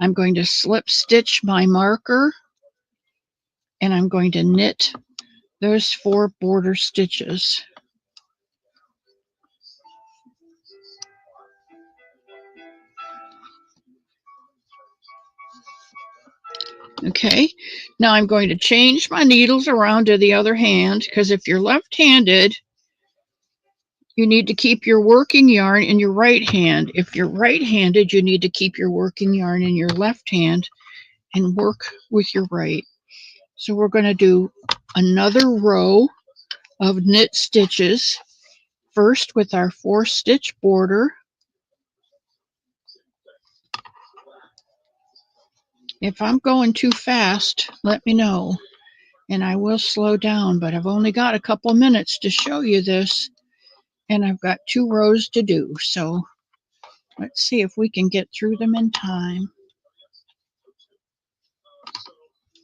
I'm going to slip stitch my marker, and I'm going to knit those 4 border stitches. Okay, now I'm going to change my needles around to the other hand, because if you're left-handed, you need to keep your working yarn in your right hand. If you're right-handed, you need to keep your working yarn in your left hand and work with your right. So we're going to do another row of knit stitches, first with our 4-stitch border. If I'm going too fast, let me know, and I will slow down, but I've only got a couple minutes to show you this, and I've got 2 rows to do, so let's see if we can get through them in time.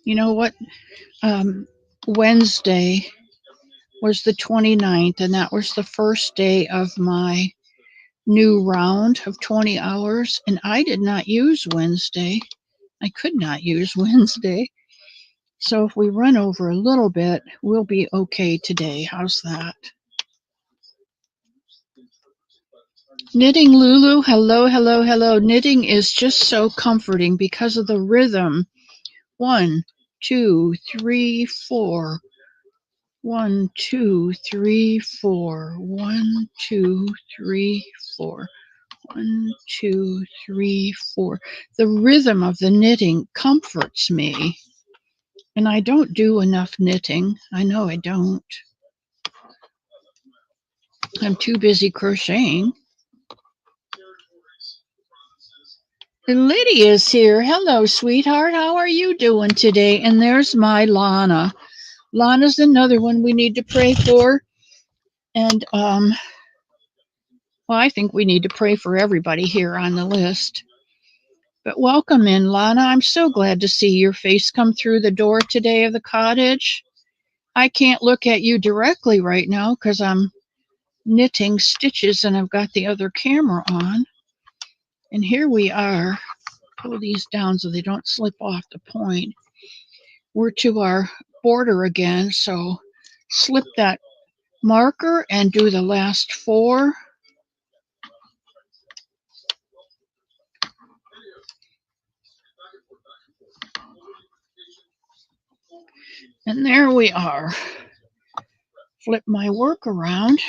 You know what? Wednesday was the 29th, and that was the first day of my new round of 20 hours, and I did not use Wednesday. I could not use Wednesday. So if we run over a little bit, we'll be okay today. How's that? Knitting Lulu, hello, hello, hello. Knitting is just so comforting because of the rhythm. 1, 2, 3, 4. 1, 2, 3, 4. 1, 2, 3, 4. 1, 2, 3, 4. The rhythm of the knitting comforts me. And I don't do enough knitting. I know I don't. I'm too busy crocheting. And Lydia's here. Hello, sweetheart. How are you doing today? And there's my Lana. Lana's another one we need to pray for. And Well, I think we need to pray for everybody here on the list. But welcome in, Lana. I'm so glad to see your face come through the door today of the cottage. I can't look at you directly right now because I'm knitting stitches and I've got the other camera on. And here we are. Pull these down so they don't slip off the point. We're to our border again, so slip that marker and do the last 4. And there we are. Flip my work around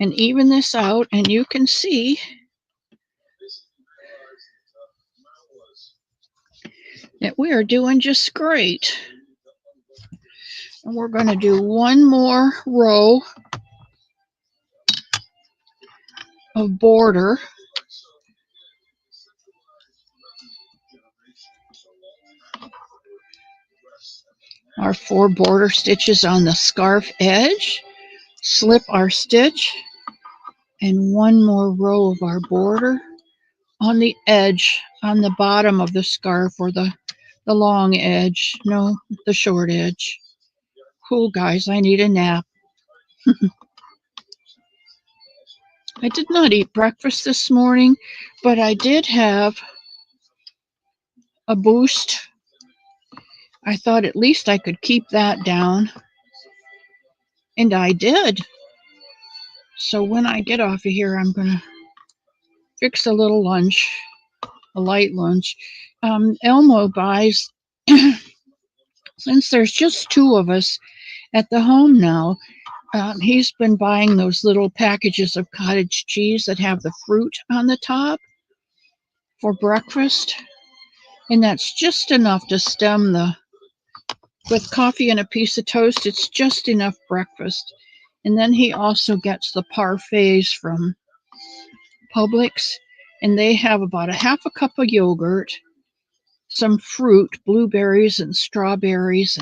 and even this out, and you can see that we are doing just great. And we're going to do one more row of border. Our 4 border stitches on the scarf edge, slip our stitch, and one more row of our border on the edge, on the bottom of the scarf, or the long edge, no, the short edge. Cool, guys, I need a nap. I did not eat breakfast this morning, but I did have a boost. I thought at least I could keep that down, and I did. So when I get off of here, I'm going to fix a little lunch, a light lunch. Elmo buys, since there's just 2 of us at the home now, he's been buying those little packages of cottage cheese that have the fruit on the top for breakfast. And that's just enough to stem with coffee and a piece of toast, it's just enough breakfast. And then he also gets the parfaits from Publix, and they have about a half a cup of yogurt, some fruit, blueberries and strawberries,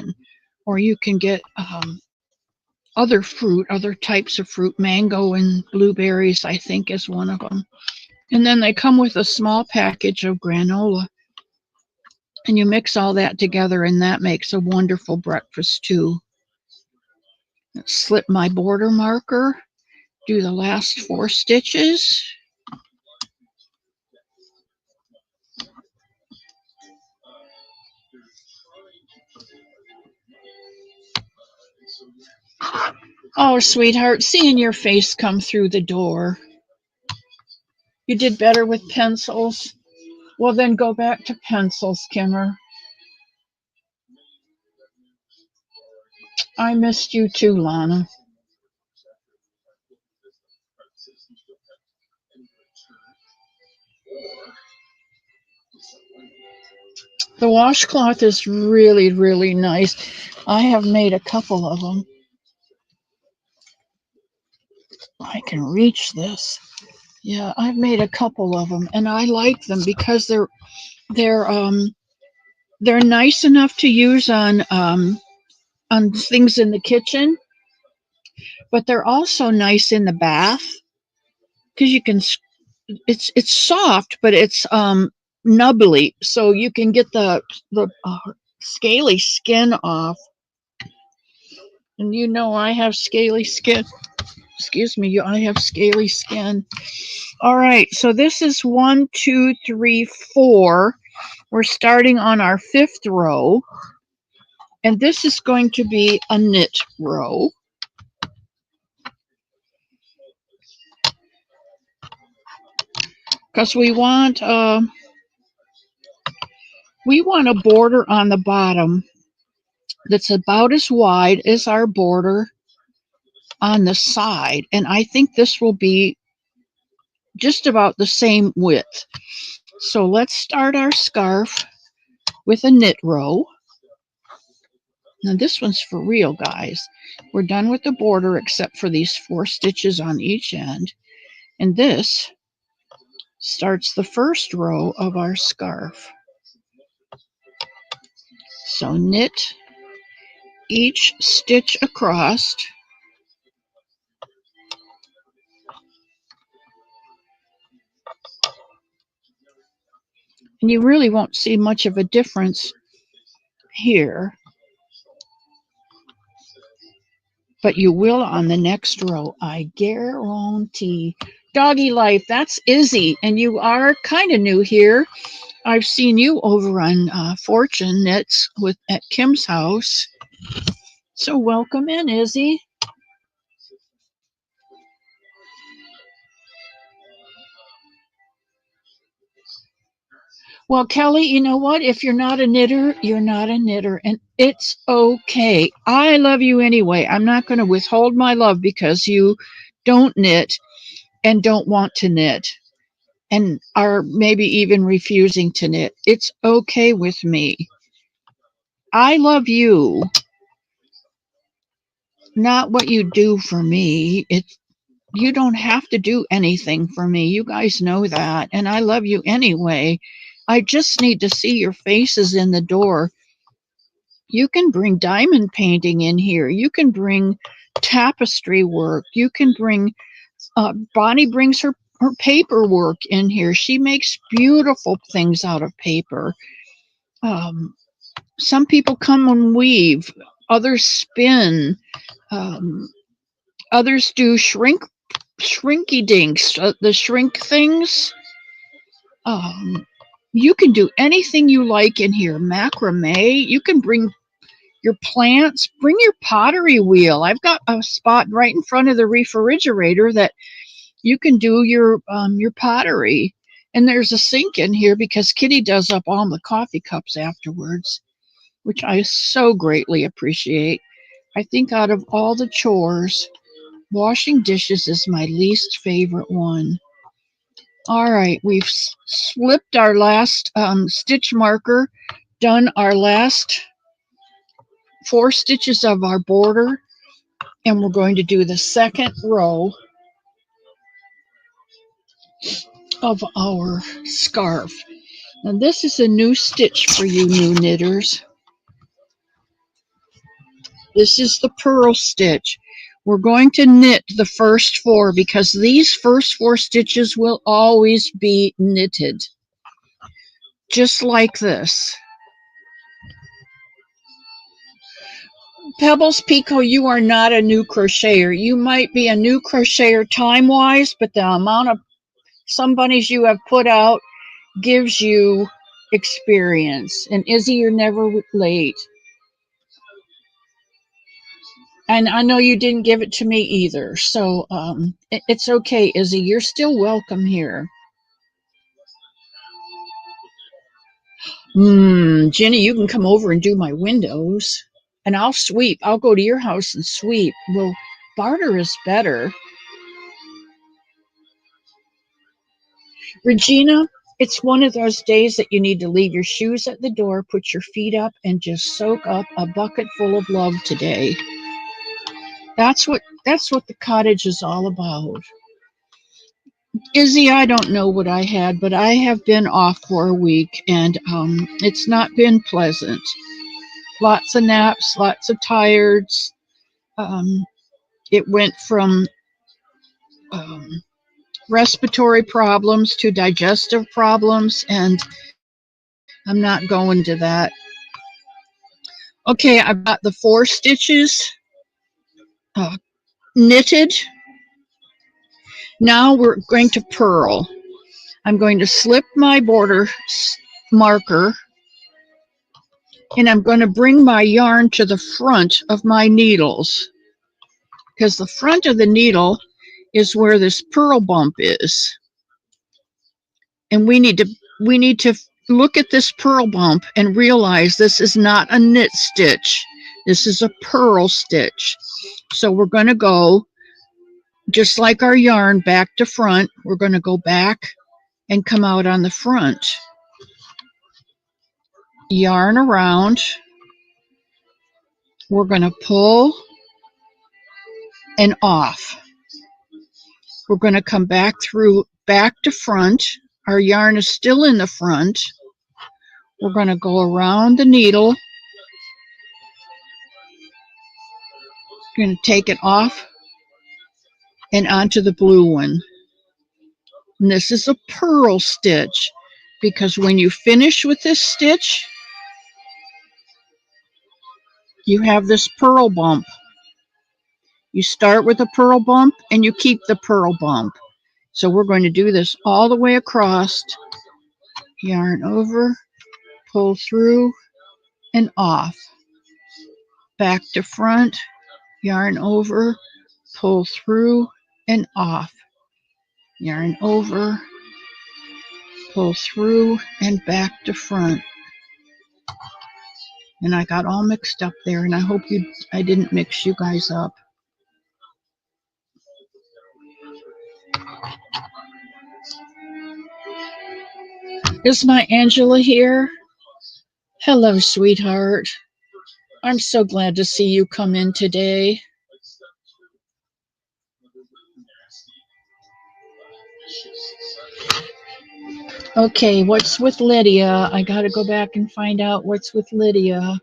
or you can get other fruit, other types of fruit, mango and blueberries, I think is one of them. And then they come with a small package of granola. And you mix all that together, and that makes a wonderful breakfast too. Slip my border marker, do the last 4 stitches. Oh, sweetheart, seeing your face come through the door. You did better with pencils? Well, then go back to pencils, Kimmer. I missed you too, Lana. The washcloth is really, really nice. I have made a couple of them. I can reach this. Yeah, I've made a couple of them, and I like them because they're nice enough to use on things in the kitchen, but they're also nice in the bath because you can. It's soft, but it's nubbly, so you can get the scaly skin off. And you know I have scaly skin. Excuse me, I have scaly skin. All right, so this is 1, 2, 3, 4. We're starting on our 5th row, and this is going to be a knit row. Because we want a border on the bottom that's about as wide as our border on the side, and I think this will be just about the same width. So let's start our scarf with a knit row. Now this one's for real, guys. We're done with the border except for these 4 stitches on each end, and this starts the first row of our scarf. So knit each stitch across, And you really won't see much of a difference here, but you will on the next row. I guarantee. Doggy Life, that's Izzy, and you are kind of new here. I've seen you over on Fortune Knits at Kim's house. So welcome in, Izzy. Well, Kelly, you know what? If you're not a knitter, you're not a knitter, and it's okay. I love you anyway. I'm not going to withhold my love because you don't knit and don't want to knit and are maybe even refusing to knit. It's okay with me. I love you, not what you do for me. You don't have to do anything for me. You guys know that. And I love you anyway. I just need to see your faces in the door. You can bring diamond painting in here. You can bring tapestry work. You can bring, Bonnie brings her paperwork in here. She makes beautiful things out of paper. Um, some people come and weave, others spin, um, others do shrinky dinks, the shrink things. Um, you can do anything you like in here. Macrame. You can bring your plants. Bring your pottery wheel. I've got a spot right in front of the refrigerator that you can do your pottery. And there's a sink in here because Kitty does up all the coffee cups afterwards, which I so greatly appreciate. I think out of all the chores, washing dishes is my least favorite one. All right, we've slipped our last stitch marker, done our last 4 stitches of our border, and we're going to do the second row of our scarf. Now this is a new stitch for you new knitters. This is the purl stitch. We're going to knit the first 4 because these first 4 stitches will always be knitted, just like this. Pebbles Pico, you are not a new crocheter. You might be a new crocheter time-wise, but the amount of some bunnies you have put out gives you experience. And Izzy, you're never late. And I know you didn't give it to me either. So it's okay, Izzy. You're still welcome here. Jenny, you can come over and do my windows. And I'll sweep. I'll go to your house and sweep. Well, barter is better. Regina, it's one of those days that you need to leave your shoes at the door, put your feet up, and just soak up a bucket full of love today. That's what the cottage is all about. Izzy, I don't know what I had, but I have been off for a week, and it's not been pleasant. Lots of naps, lots of tireds. It went from respiratory problems to digestive problems, and I'm not going to that. Okay, I've got the 4 stitches knitted. Now we're going to purl. I'm going to slip my border marker, and I'm going to bring my yarn to the front of my needles, because the front of the needle is where this purl bump is. And we need to look at this purl bump and realize this is not a knit stitch. This is a purl stitch. So we're going to go just like our yarn back to front. We're going to go back and come out on the front. Yarn around. We're going to pull and off. We're going to come back to front. Our yarn is still in the front. We're going to go around the needle. We're going to take it off and onto the blue one. And this is a purl stitch. because when you finish with this stitch, you have this purl bump. You start with a purl bump and you keep the purl bump. So we're going to do this all the way across. Yarn over, pull through and off. Back to front, yarn over, pull through and off. Yarn over, pull through and back to front. And I got all mixed up there, and I hope I didn't mix you guys up. Is my Angela here? Hello, sweetheart. I'm so glad to see you come in today. Okay, what's with Lydia? I got to go back and find out what's with Lydia.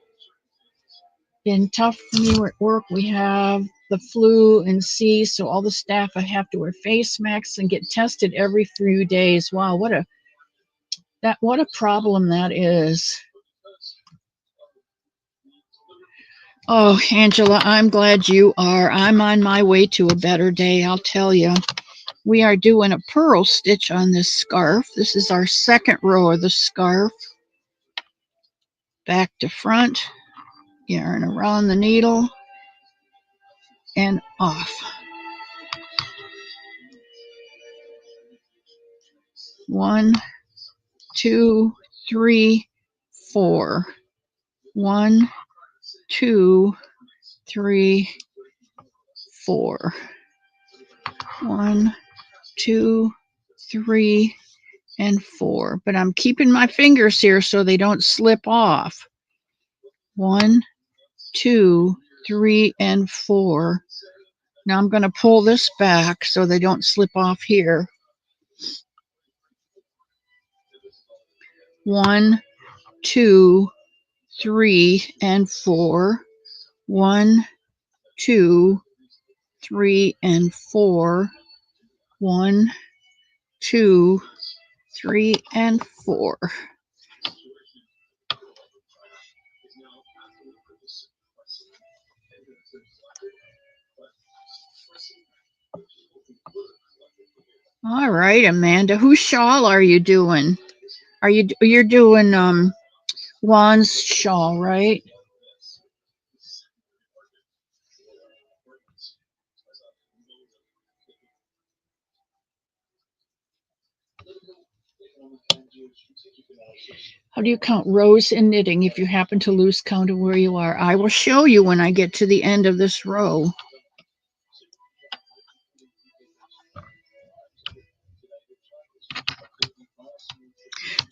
Been tough for me at work. We have the flu and so all the staff I have to wear face masks and get tested every few days. Wow, what a problem that is. Oh, Angela, I'm glad you are. I'm on my way to a better day, I'll tell you. We are doing a purl stitch on this scarf. This is our second row of the scarf. Back to front, yarn around the needle, and off. 1, 2, 3, 4. 1, 2, 3, 4. 1, 2, 3, and 4. But I'm keeping my fingers here so they don't slip off. 1, 2, 3, and 4. Now I'm going to pull this back so they don't slip off here. 1, 2, 3, and 4. 1, 2, 3, and 4. 1, 2, 3, and 4. All right, Amanda, whose shawl are you doing? You're doing Juan's shawl, right? How do you count rows in knitting if you happen to lose count of where you are? I will show you when I get to the end of this row.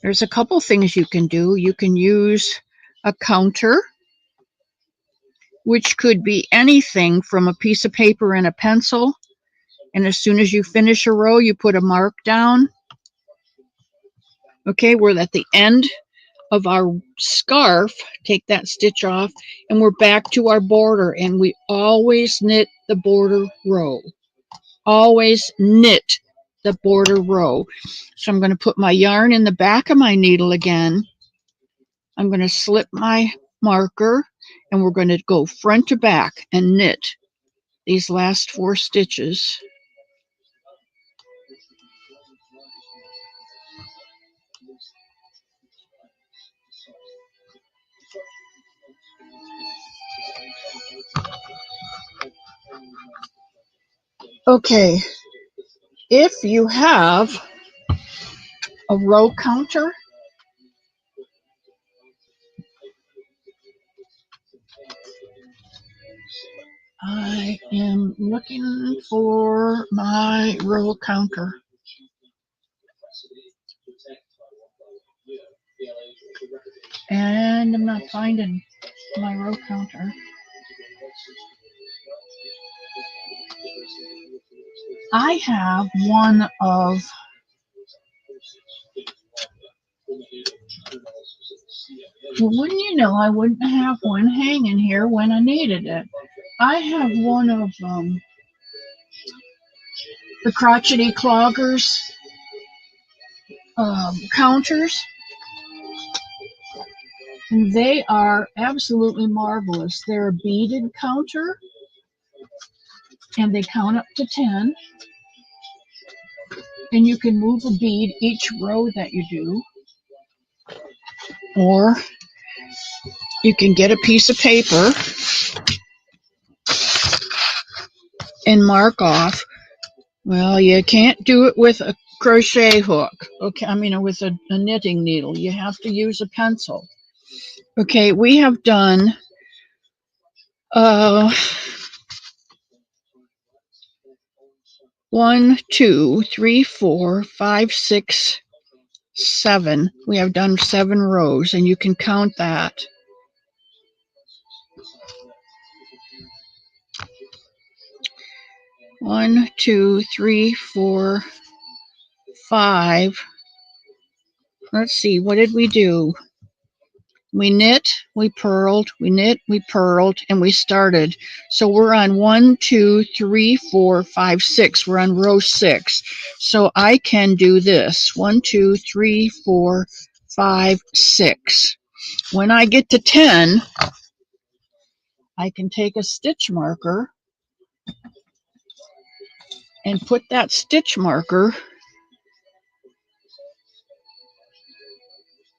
There's a couple things you can do. You can use a counter, which could be anything from a piece of paper and a pencil. And as soon as you finish a row, you put a mark down. Okay, we're at the end of our scarf. Take that stitch off, and we're back to our border. And we always knit the border row. Always knit the border row. So I'm going to put my yarn in the back of my needle again. I'm going to slip my marker, and we're going to go front to back and knit these last 4 stitches. Okay, if you have a row counter, I am looking for my row counter. And I'm not finding my row counter. I have one of wouldn't you know, I wouldn't have one hanging here when I needed it. I have one of the crotchety cloggers. counters, and they are absolutely marvelous. They're a beaded counter, and they count up to 10, and you can move a bead each row that you do, or you can get a piece of paper and mark off. Well, you can't do it with a crochet hook, okay? I mean, with a knitting needle. You have to use a pencil. Okay, we have done 1, 2, 3, 4, 5, 6, 7. We have done 7 rows, and you can count that. One, 2, 3, 4, 5. Let's see, what did we do? We knit, we purled, we knit, we purled, and we started. So we're on 1, 2, 3, 4, 5, 6. We're on row 6. So I can do this. 1, 2, 3, 4, 5, 6. When I get to 10, I can take a stitch marker and put that stitch marker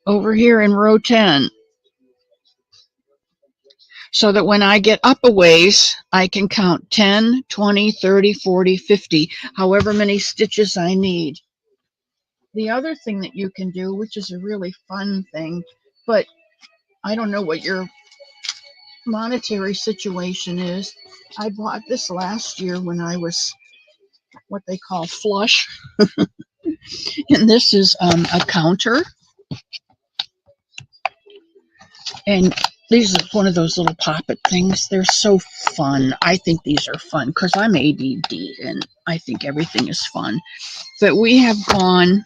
over here in row 10. So that when I get up a ways, I can count 10, 20, 30, 40, 50, however many stitches I need. The other thing that you can do, which is a really fun thing, but I don't know what your monetary situation is. I bought this last year when I was what they call flush. And this is a counter. And these are one of those little pop-it things. They're so fun. I think these are fun because I'm ADD and I think everything is fun. But we have gone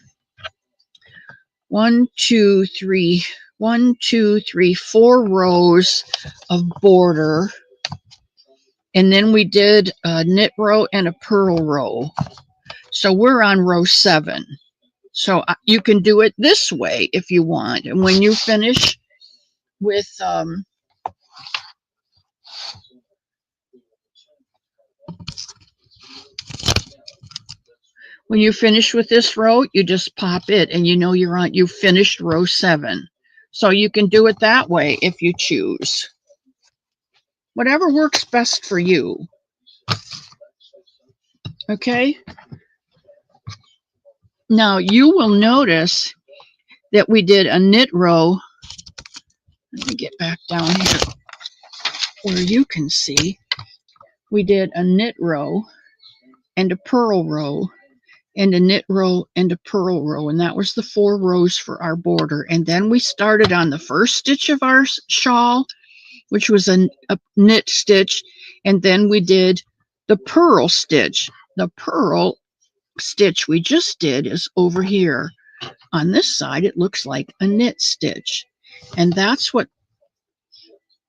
1, 2, 3, 1, 2, 3, 4 rows of border. And then we did a knit row and a purl row. So we're on row 7. So you can do it this way if you want. And when you finish with this row, you just pop it and you know you finished row 7. So you can do it that way if you choose. Whatever works best for you. Okay? Now you will notice that we did a knit row. Let me get back down here where you can see. We did a knit row and a purl row and a knit row and a purl row, and that was the 4 rows for our border. And then we started on the first stitch of our shawl, which was a knit stitch, and then we did the purl stitch. The purl stitch we just did is over here. On this side, it looks like a knit stitch, and that's what,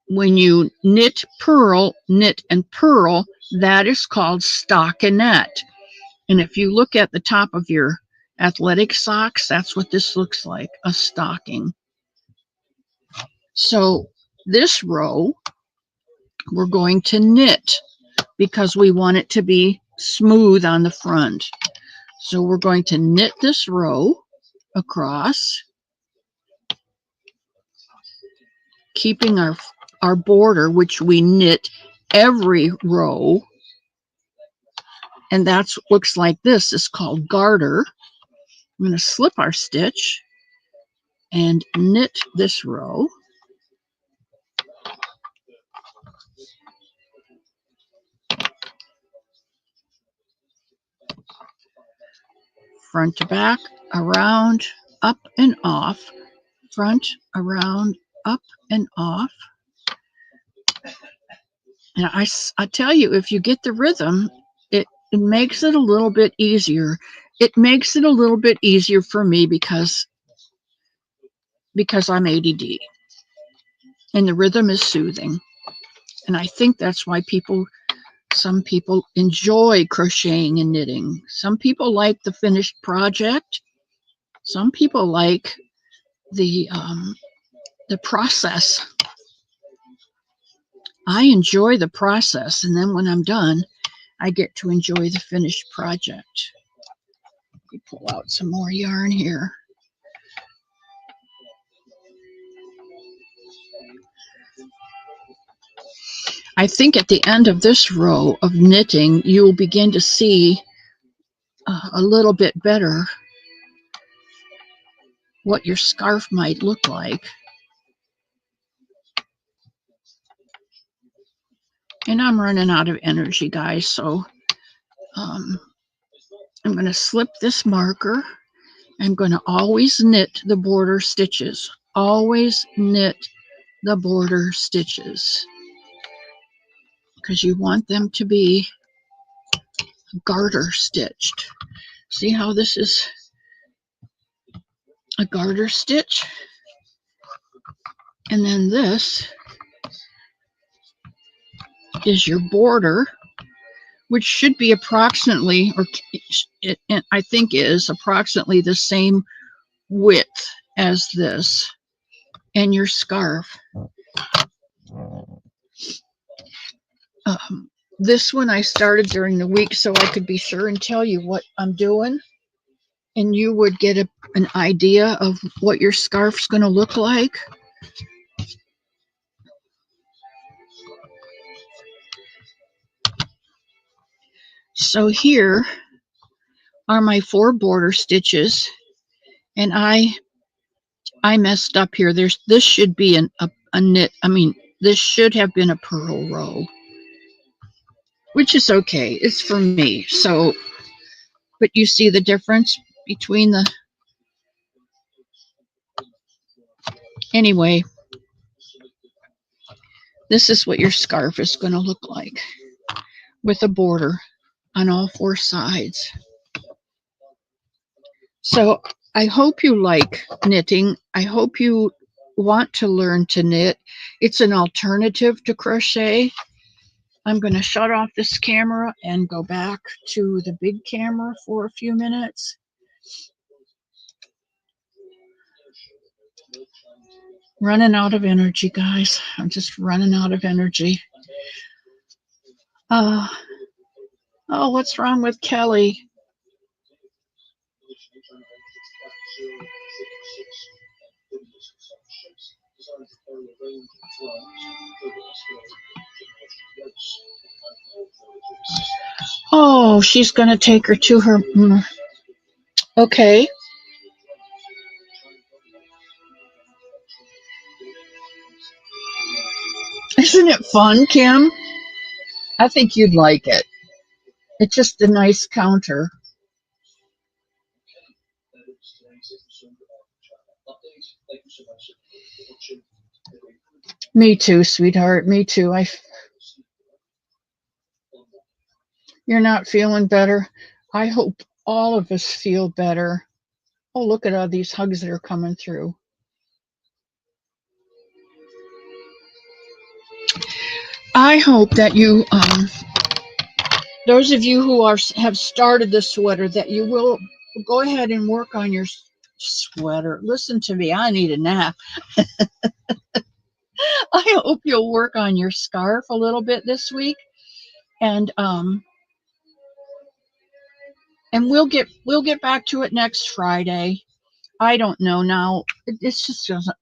when you knit, and purl, that is called stockinette. And if you look at the top of your athletic socks, that's what this looks like, a stocking. So this row, we're going to knit because we want it to be smooth on the front. So we're going to knit this row across, keeping our border, which we knit every row. And that looks like this. It's called garter. I'm going to slip our stitch and knit this row. Front to back, around, up and off, front, around, up and off. And I tell you, if you get the rhythm, it makes it a little bit easier. It makes it a little bit easier for me because I'm ADD. And the rhythm is soothing. And I think that's why some people enjoy crocheting and knitting. Some people like the finished project. Some people like the process. I enjoy the process, and then when I'm done, I get to enjoy the finished project. Let me pull out some more yarn here. I think at the end of this row of knitting, you'll begin to see a little bit better what your scarf might look like. And I'm running out of energy, guys, so I'm going to slip this marker. I'm going to always knit the border stitches. Always knit the border stitches, because you want them to be garter stitched. See how this is a garter stitch? And then this is your border, which should be approximately, or I think is approximately the same width as this, and your scarf. This one I started during the week so I could be sure and tell you what I'm doing, and you would get an idea of what your scarf's going to look like. So here are my 4 border stitches, and I messed up here. This should be a knit. I mean, this should have been a purl row, which is okay. It's for me. So, but you see the difference between the. Anyway, this is what your scarf is going to look like with a border on all 4 sides. So I hope you like knitting. I hope you want to learn to knit. It's an alternative to crochet. I'm going to shut off this camera and go back to the big camera for a few minutes. Running out of energy, guys. I'm just running out of energy. Oh, what's wrong with Kelly? Oh, she's going to take her to her. Okay. Isn't it fun, Kim? I think you'd like it. It's just a nice counter. Me too, sweetheart. Me too. You're not feeling better. I hope all of us feel better. Oh, look at all these hugs that are coming through. I hope that you, those of you who have started the sweater, that you will go ahead and work on your sweater. Listen to me, I need a nap. I hope you'll work on your scarf a little bit this week, and we'll get back to it next Friday. I don't know now. It's just doesn't.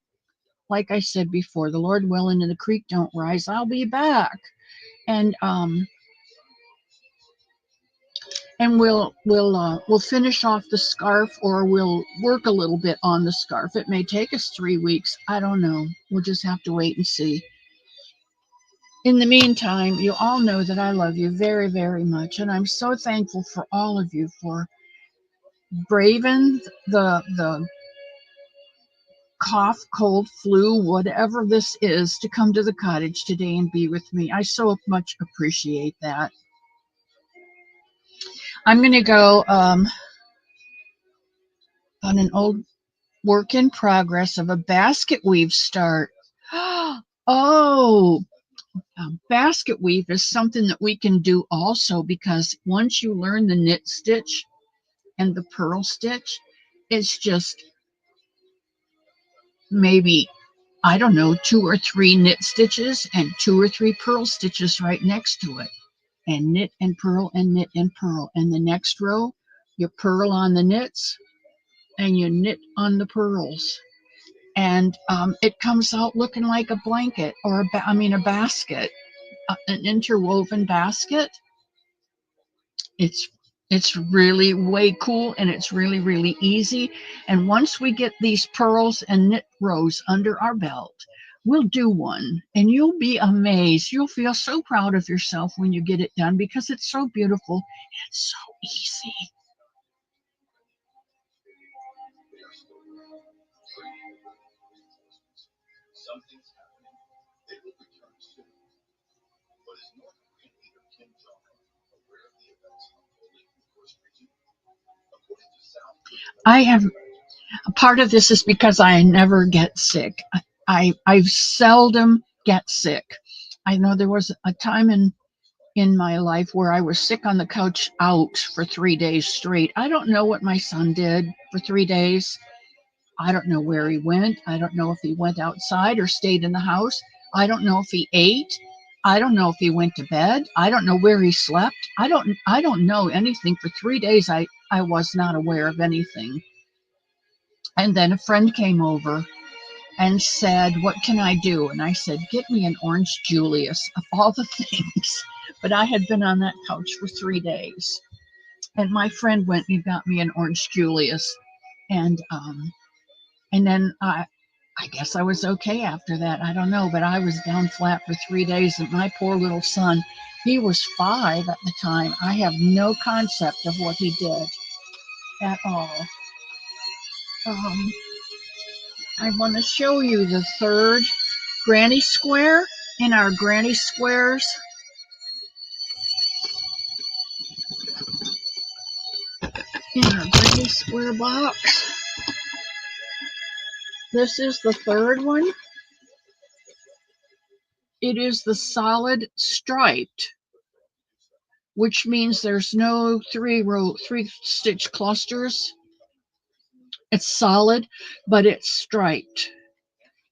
Like I said before, the Lord willing and the creek don't rise, I'll be back, and we'll finish off the scarf, or we'll work a little bit on the scarf. It may take us 3 weeks. I don't know. We'll just have to wait and see. In the meantime, you all know that I love you very, very much, and I'm so thankful for all of you for braving the cough, cold, flu, whatever this is, to come to the cottage today and be with me. I so much appreciate that. I'm going to go on an old work in progress of a basket weave start. Oh, basket weave is something that we can do also, because once you learn the knit stitch and the purl stitch, It's just maybe, I don't know, 2 or 3 knit stitches and 2 or 3 purl stitches right next to it. And knit and purl and knit and purl. And the next row, you purl on the knits and you knit on the pearls. And it comes out looking like a blanket or a basket, an interwoven basket. It's it's really way cool, and it's really, really easy. And once we get these pearls and knit rows under our belt, we'll do one and you'll be amazed. You'll feel so proud of yourself when you get it done because it's so beautiful. It's so easy. I have part of this is because I never get sick. I seldom get sick. I know there was a time in my life where I was sick on the couch out for 3 days straight. I don't know what my son did for 3 days. I don't know where he went. I don't know if he went outside or stayed in the house. I don't know if he ate. I don't know if he went to bed. I don't know where he slept. I don't know anything for 3 days. I was not aware of anything. And then a friend came over and said, "What can I do?" And I said, "Get me an orange Julius," of all the things. But I had been on that couch for 3 days. And my friend went and got me an orange Julius. And then I guess I was okay after that. I don't know, but I was down flat for 3 days. And my poor little son, he was 5 at the time. I have no concept of what he did at all. Um, I want to show you the third granny square in our granny squares. In our granny square box. This is the third one. It is the solid striped, which means there's no 3 stitch clusters. It's solid, but it's striped.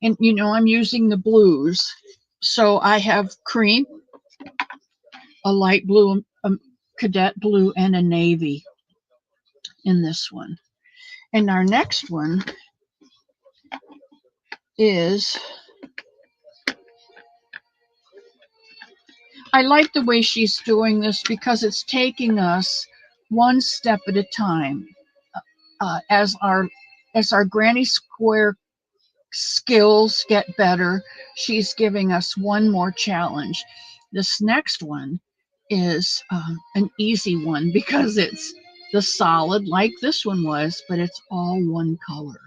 And I'm using the blues. So I have cream, a light blue, a cadet blue, and a navy in this one. And our next one is, I like the way she's doing this because it's taking us one step at a time. As our granny square skills get better, she's giving us one more challenge. This next one is an easy one because it's the solid like this one was, but it's all one color.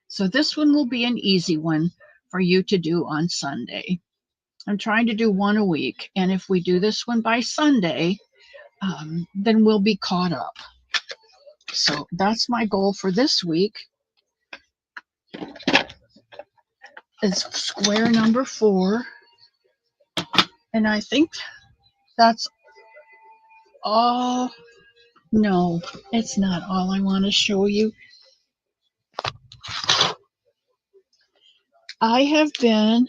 So this one will be an easy one for you to do on Sunday. I'm trying to do one a week, and if we do this one by Sunday, then we'll be caught up. So that's my goal for this week. It's square number 4, and I think that's all. No, it's not all I want to show you. I have been,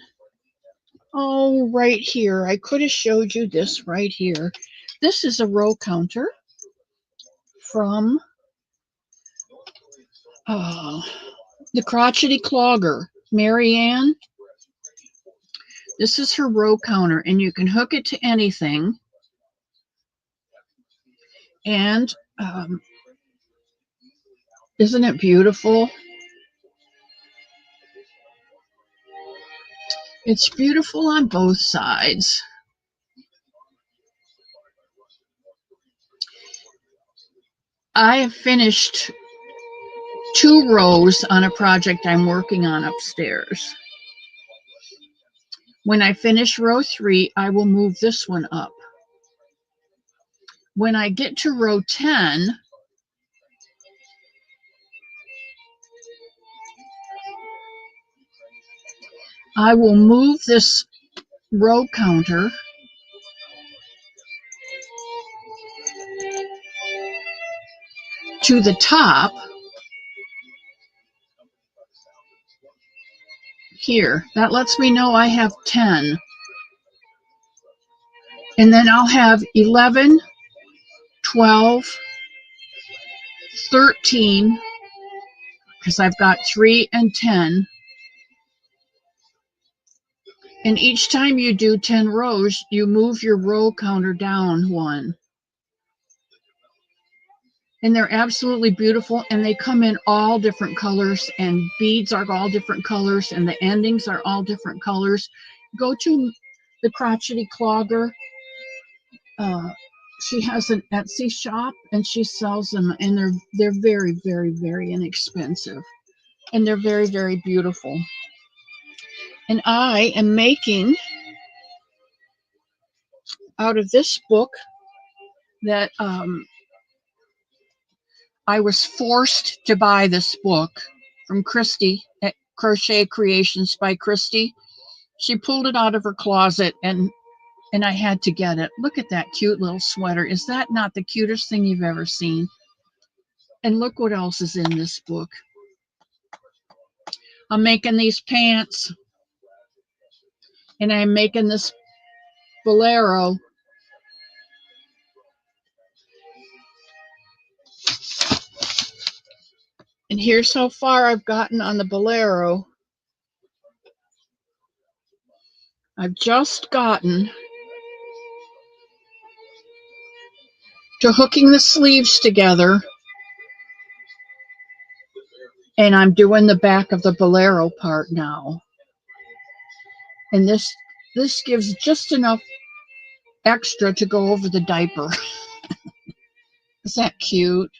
right here. I could have showed you this right here. This is a row counter from the Crotchety Clogger, Marianne. This is her row counter, and you can hook it to anything. And isn't it beautiful? It's beautiful on both sides. I have finished 2 rows on a project I'm working on upstairs. When I finish row 3, I will move this one up. When I get to row 10, I will move this row counter to the top, here. That lets me know I have 10. And then I'll have 11, 12, 13, because I've got 3 and 10. And each time you do 10 rows, you move your row counter down 1. And they're absolutely beautiful, and they come in all different colors, and beads are all different colors, and the endings are all different colors. Go to the Crotchety Clogger. She has an Etsy shop, and she sells them, and they're very, very, very inexpensive, and they're very, very beautiful. And I am making out of this book that I was forced to buy this book from Christy at Crochet Creations by Christy. She pulled it out of her closet, and I had to get it. Look at that cute little sweater. Is that not the cutest thing you've ever seen? And look what else is in this book. I'm making these pants, and I'm making this bolero. And here's how far I've gotten on the bolero. I've just gotten to hooking the sleeves together, and I'm doing the back of the bolero part now. And this gives just enough extra to go over the diaper. Is that cute?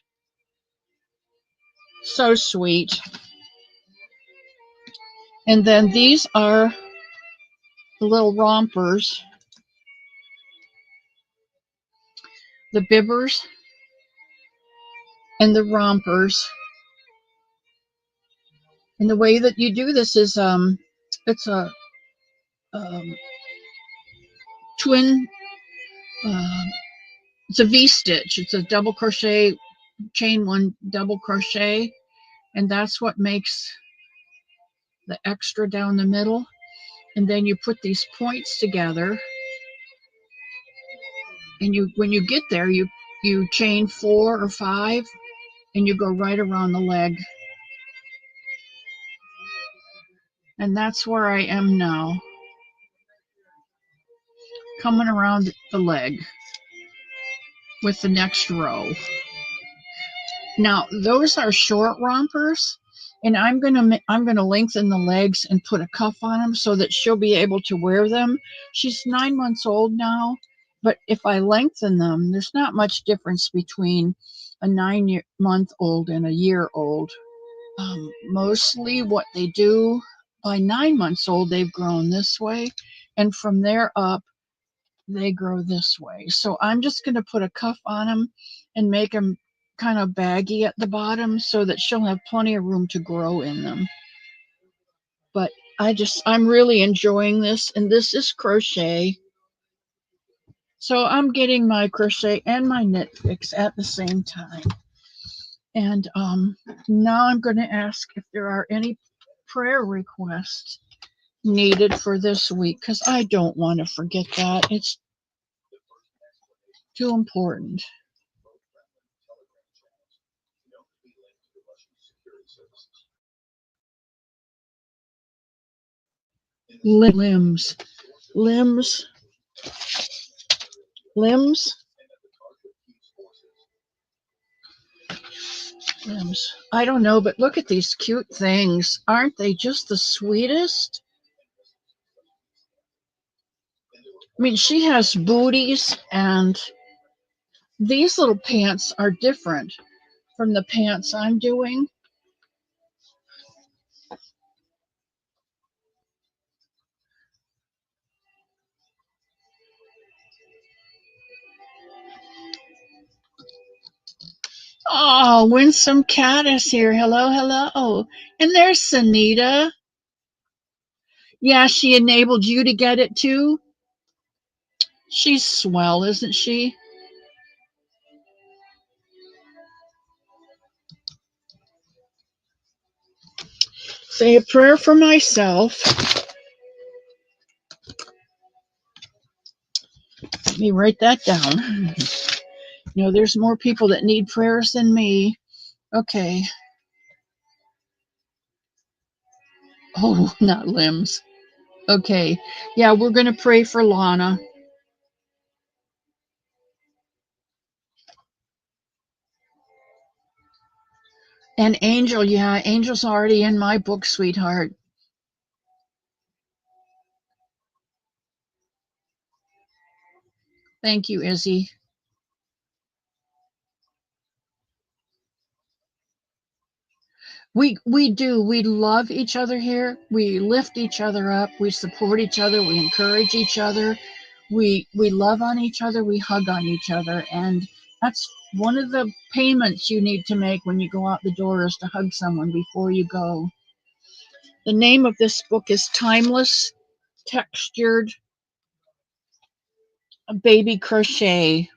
So sweet. And then these are the little rompers, the bibbers and the rompers. And the way that you do this is it's a twin, it's a V-stitch. It's a double crochet, chain 1, double crochet, and that's what makes the extra down the middle. And then you put these points together, and when you get there, you chain 4 or 5, and you go right around the leg. And that's where I am now, coming around the leg with the next row. Now those are short rompers, and I'm gonna lengthen the legs and put a cuff on them so that she'll be able to wear them. She's 9 months old now, but if I lengthen them, there's not much difference between a 9-month-old and a year-old. Mostly what they do, by 9 months old, they've grown this way, and from there up, they grow this way. So I'm just going to put a cuff on them and make them kind of baggy at the bottom so that she'll have plenty of room to grow in them. But I'm really enjoying this, and this is crochet. So I'm getting my crochet and my knit fix at the same time. And now I'm going to ask if there are any prayer requests needed for this week, because I don't want to forget that. It's too important. Limbs. I don't know, but look at these cute things. Aren't they just the sweetest? I mean, she has booties, and these little pants are different from the pants I'm doing. Oh, Winsome Cat is here. Hello, hello. And there's Sunita. Yeah, she enabled you to get it too. She's swell, isn't she? Say a prayer for myself. Let me write that down. You know, there's more people that need prayers than me. Okay. Oh, not limbs. Okay. Yeah, we're going to pray for Lana. And Angel, yeah, Angel's already in my book, sweetheart. Thank you, Izzy. We do. We love each other here. We lift each other up. We support each other. We encourage each other. We love on each other. We hug on each other. And that's one of the payments you need to make when you go out the door is to hug someone before you go. The name of this book is Timeless Textured Baby Crochet.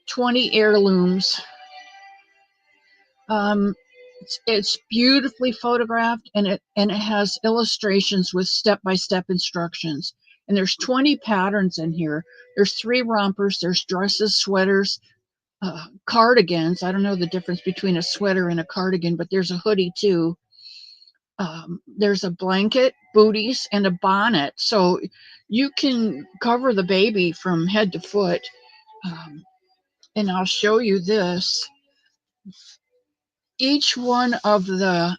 20 heirlooms. Um, it's beautifully photographed, and it has illustrations with step-by-step instructions. And there's 20 patterns in here. There's 3 rompers, there's dresses, sweaters, cardigans. I don't know the difference between a sweater and a cardigan, but there's a hoodie too. There's a blanket, booties, and a bonnet, so you can cover the baby from head to foot. And I'll show you this. Each one of the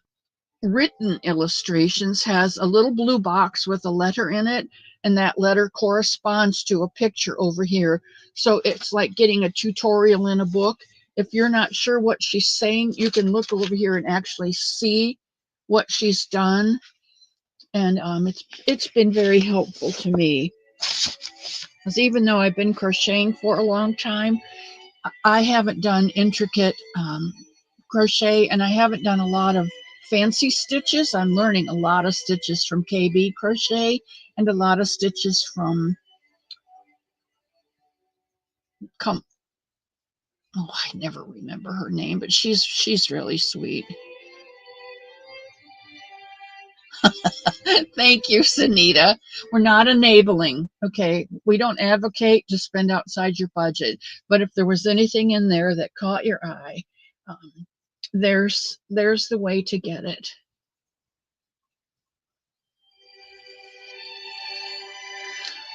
written illustrations has a little blue box with a letter in it, and that letter corresponds to a picture over here. So it's like getting a tutorial in a book. If you're not sure what she's saying, you can look over here and actually see what she's done. And it's been very helpful to me, because even though I've been crocheting for a long time, I haven't done intricate crochet, and I haven't done a lot of fancy stitches. I'm learning a lot of stitches from KB Crochet and a lot of stitches from oh, I never remember her name, but she's really sweet. Thank you, Sunita. We're not enabling, okay? We don't advocate to spend outside your budget, but if there was anything in there that caught your eye, um, there's the way to get it.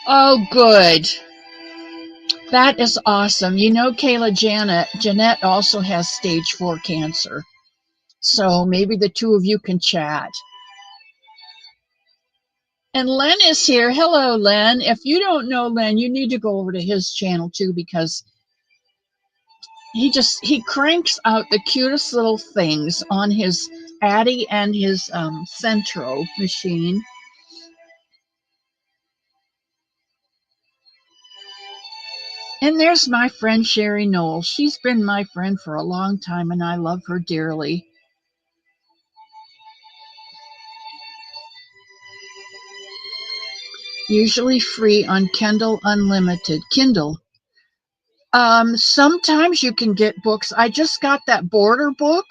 Oh, good. That is awesome. You know, Kayla, Jeanette also has stage 4 cancer. So maybe the two of you can chat. And Len is here. Hello, Len. If you don't know Len, you need to go over to his channel too, because he cranks out the cutest little things on his Addy and his Centro machine. And there's my friend Sherry Knoll. She's been my friend for a long time, and I love her dearly. Usually free on Kindle Unlimited. Kindle. Sometimes you can get books. I just got that border book.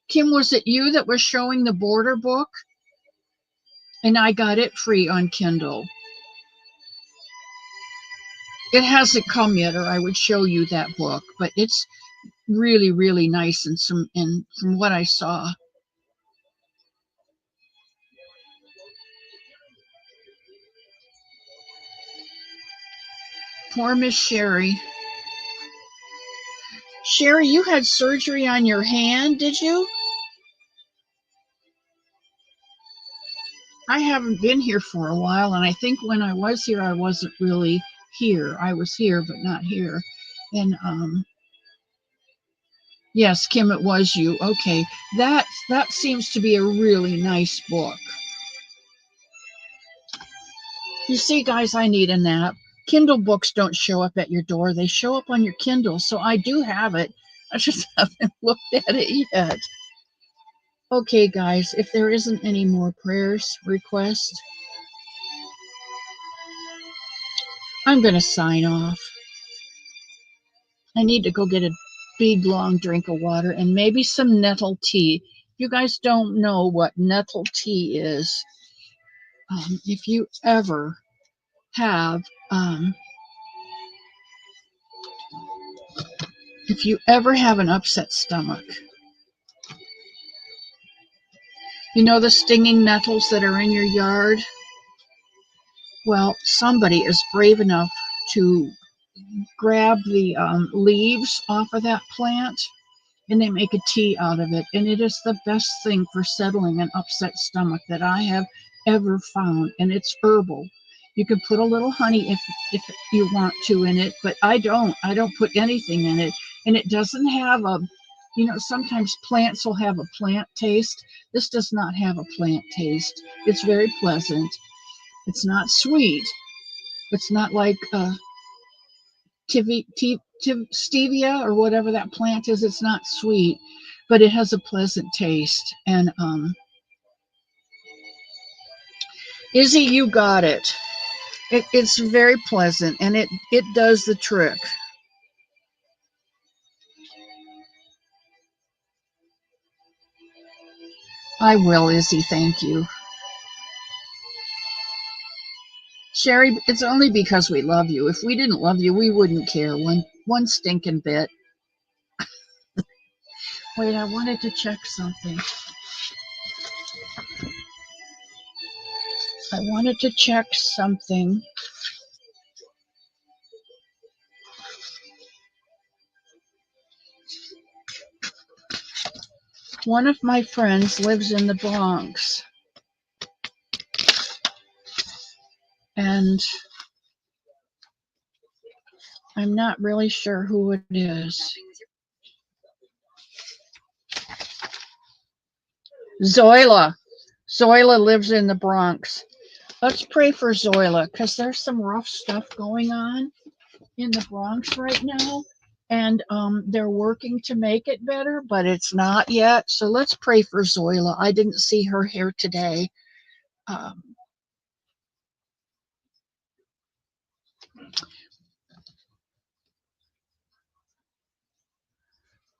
Kim, was it you that was showing the border book? And I got it free on Kindle. It hasn't come yet, or I would show you that book, but it's really, really nice and from what I saw. Poor Miss Sherry. Sherry, you had surgery on your hand, did you? I haven't been here for a while, and I think when I was here, I wasn't really here. I was here, but not here. And yes, Kim, it was you. Okay, that seems to be a really nice book. You see, guys, I need a nap. Kindle books don't show up at your door. They show up on your Kindle, so I do have it. I just haven't looked at it yet. Okay, guys, if there isn't any more prayers, requests, I'm going to sign off. I need to go get a big, long drink of water and maybe some nettle tea. you guys don't know what nettle tea is, if you ever have um, an upset stomach, you know the stinging nettles that are in your yard? Well, somebody is brave enough to grab the leaves off of that plant and they make a tea out of it. And it is the best thing for settling an upset stomach that I have ever found. And it's herbal. You can put a little honey if you want to in it, but I don't. I don't put anything in it. And it doesn't have a, you know, sometimes plants will have a plant taste. This does not have a plant taste. It's very pleasant. It's not sweet. It's not like stevia or whatever that plant is. It's not sweet, but it has a pleasant taste. And Izzy, you got it. It's very pleasant, and it does the trick. I will, Izzy. Thank you. Sherry, it's only because we love you. If we didn't love you, we wouldn't care one stinking bit. Wait, I wanted to check something. I wanted to check something. One of my friends lives in the Bronx, and I'm not really sure who it is. Zoila. Zoila lives in the Bronx. Let's pray for Zoila because there's some rough stuff going on in the Bronx right now. And they're working to make it better, but it's not yet. So let's pray for Zoila. I didn't see her here today.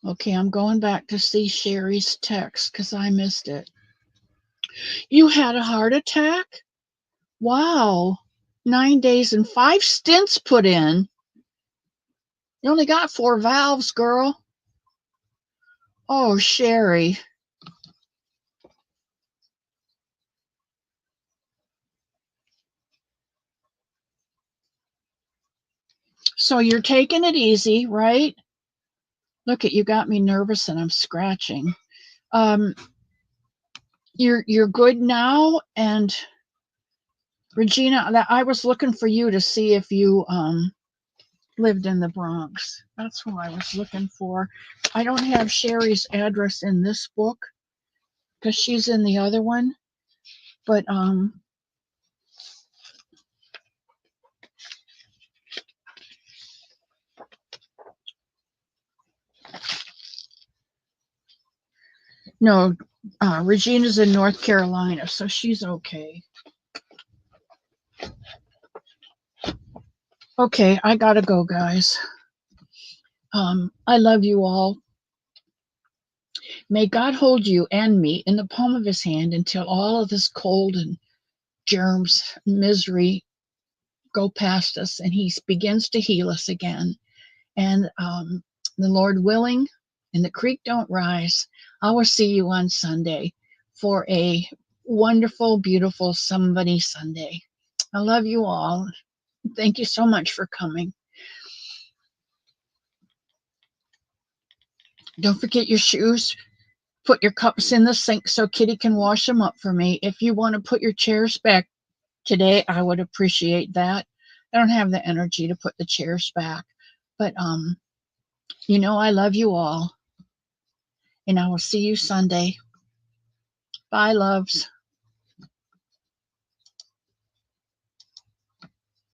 Okay, I'm going back to see Sherry's text because I missed it. You had a heart attack? Wow. 9 days and 5 stents put in. You only got 4 valves, girl. Oh, Sherry. So you're taking it easy, right? Look at you, got me nervous and I'm scratching. You're good now, and Regina, I was looking for you to see if you lived in the Bronx. That's who I was looking for. I don't have Sherry's address in this book because she's in the other one, but no, Regina's in North Carolina, so she's okay. Okay, I gotta go, guys. I love you all. May God hold you and me in the palm of his hand until all of this cold and germs, misery go past us and he begins to heal us again. And the Lord willing, and the creek don't rise, I will see you on Sunday for a wonderful, beautiful somebody Sunday. I love you all. Thank you so much for coming. Don't forget your shoes. Put your cups in the sink so Kitty can wash them up for me. If you want to put your chairs back today, I would appreciate that. I don't have the energy to put the chairs back, but you know I love you all, and I will see you Sunday. Bye, loves.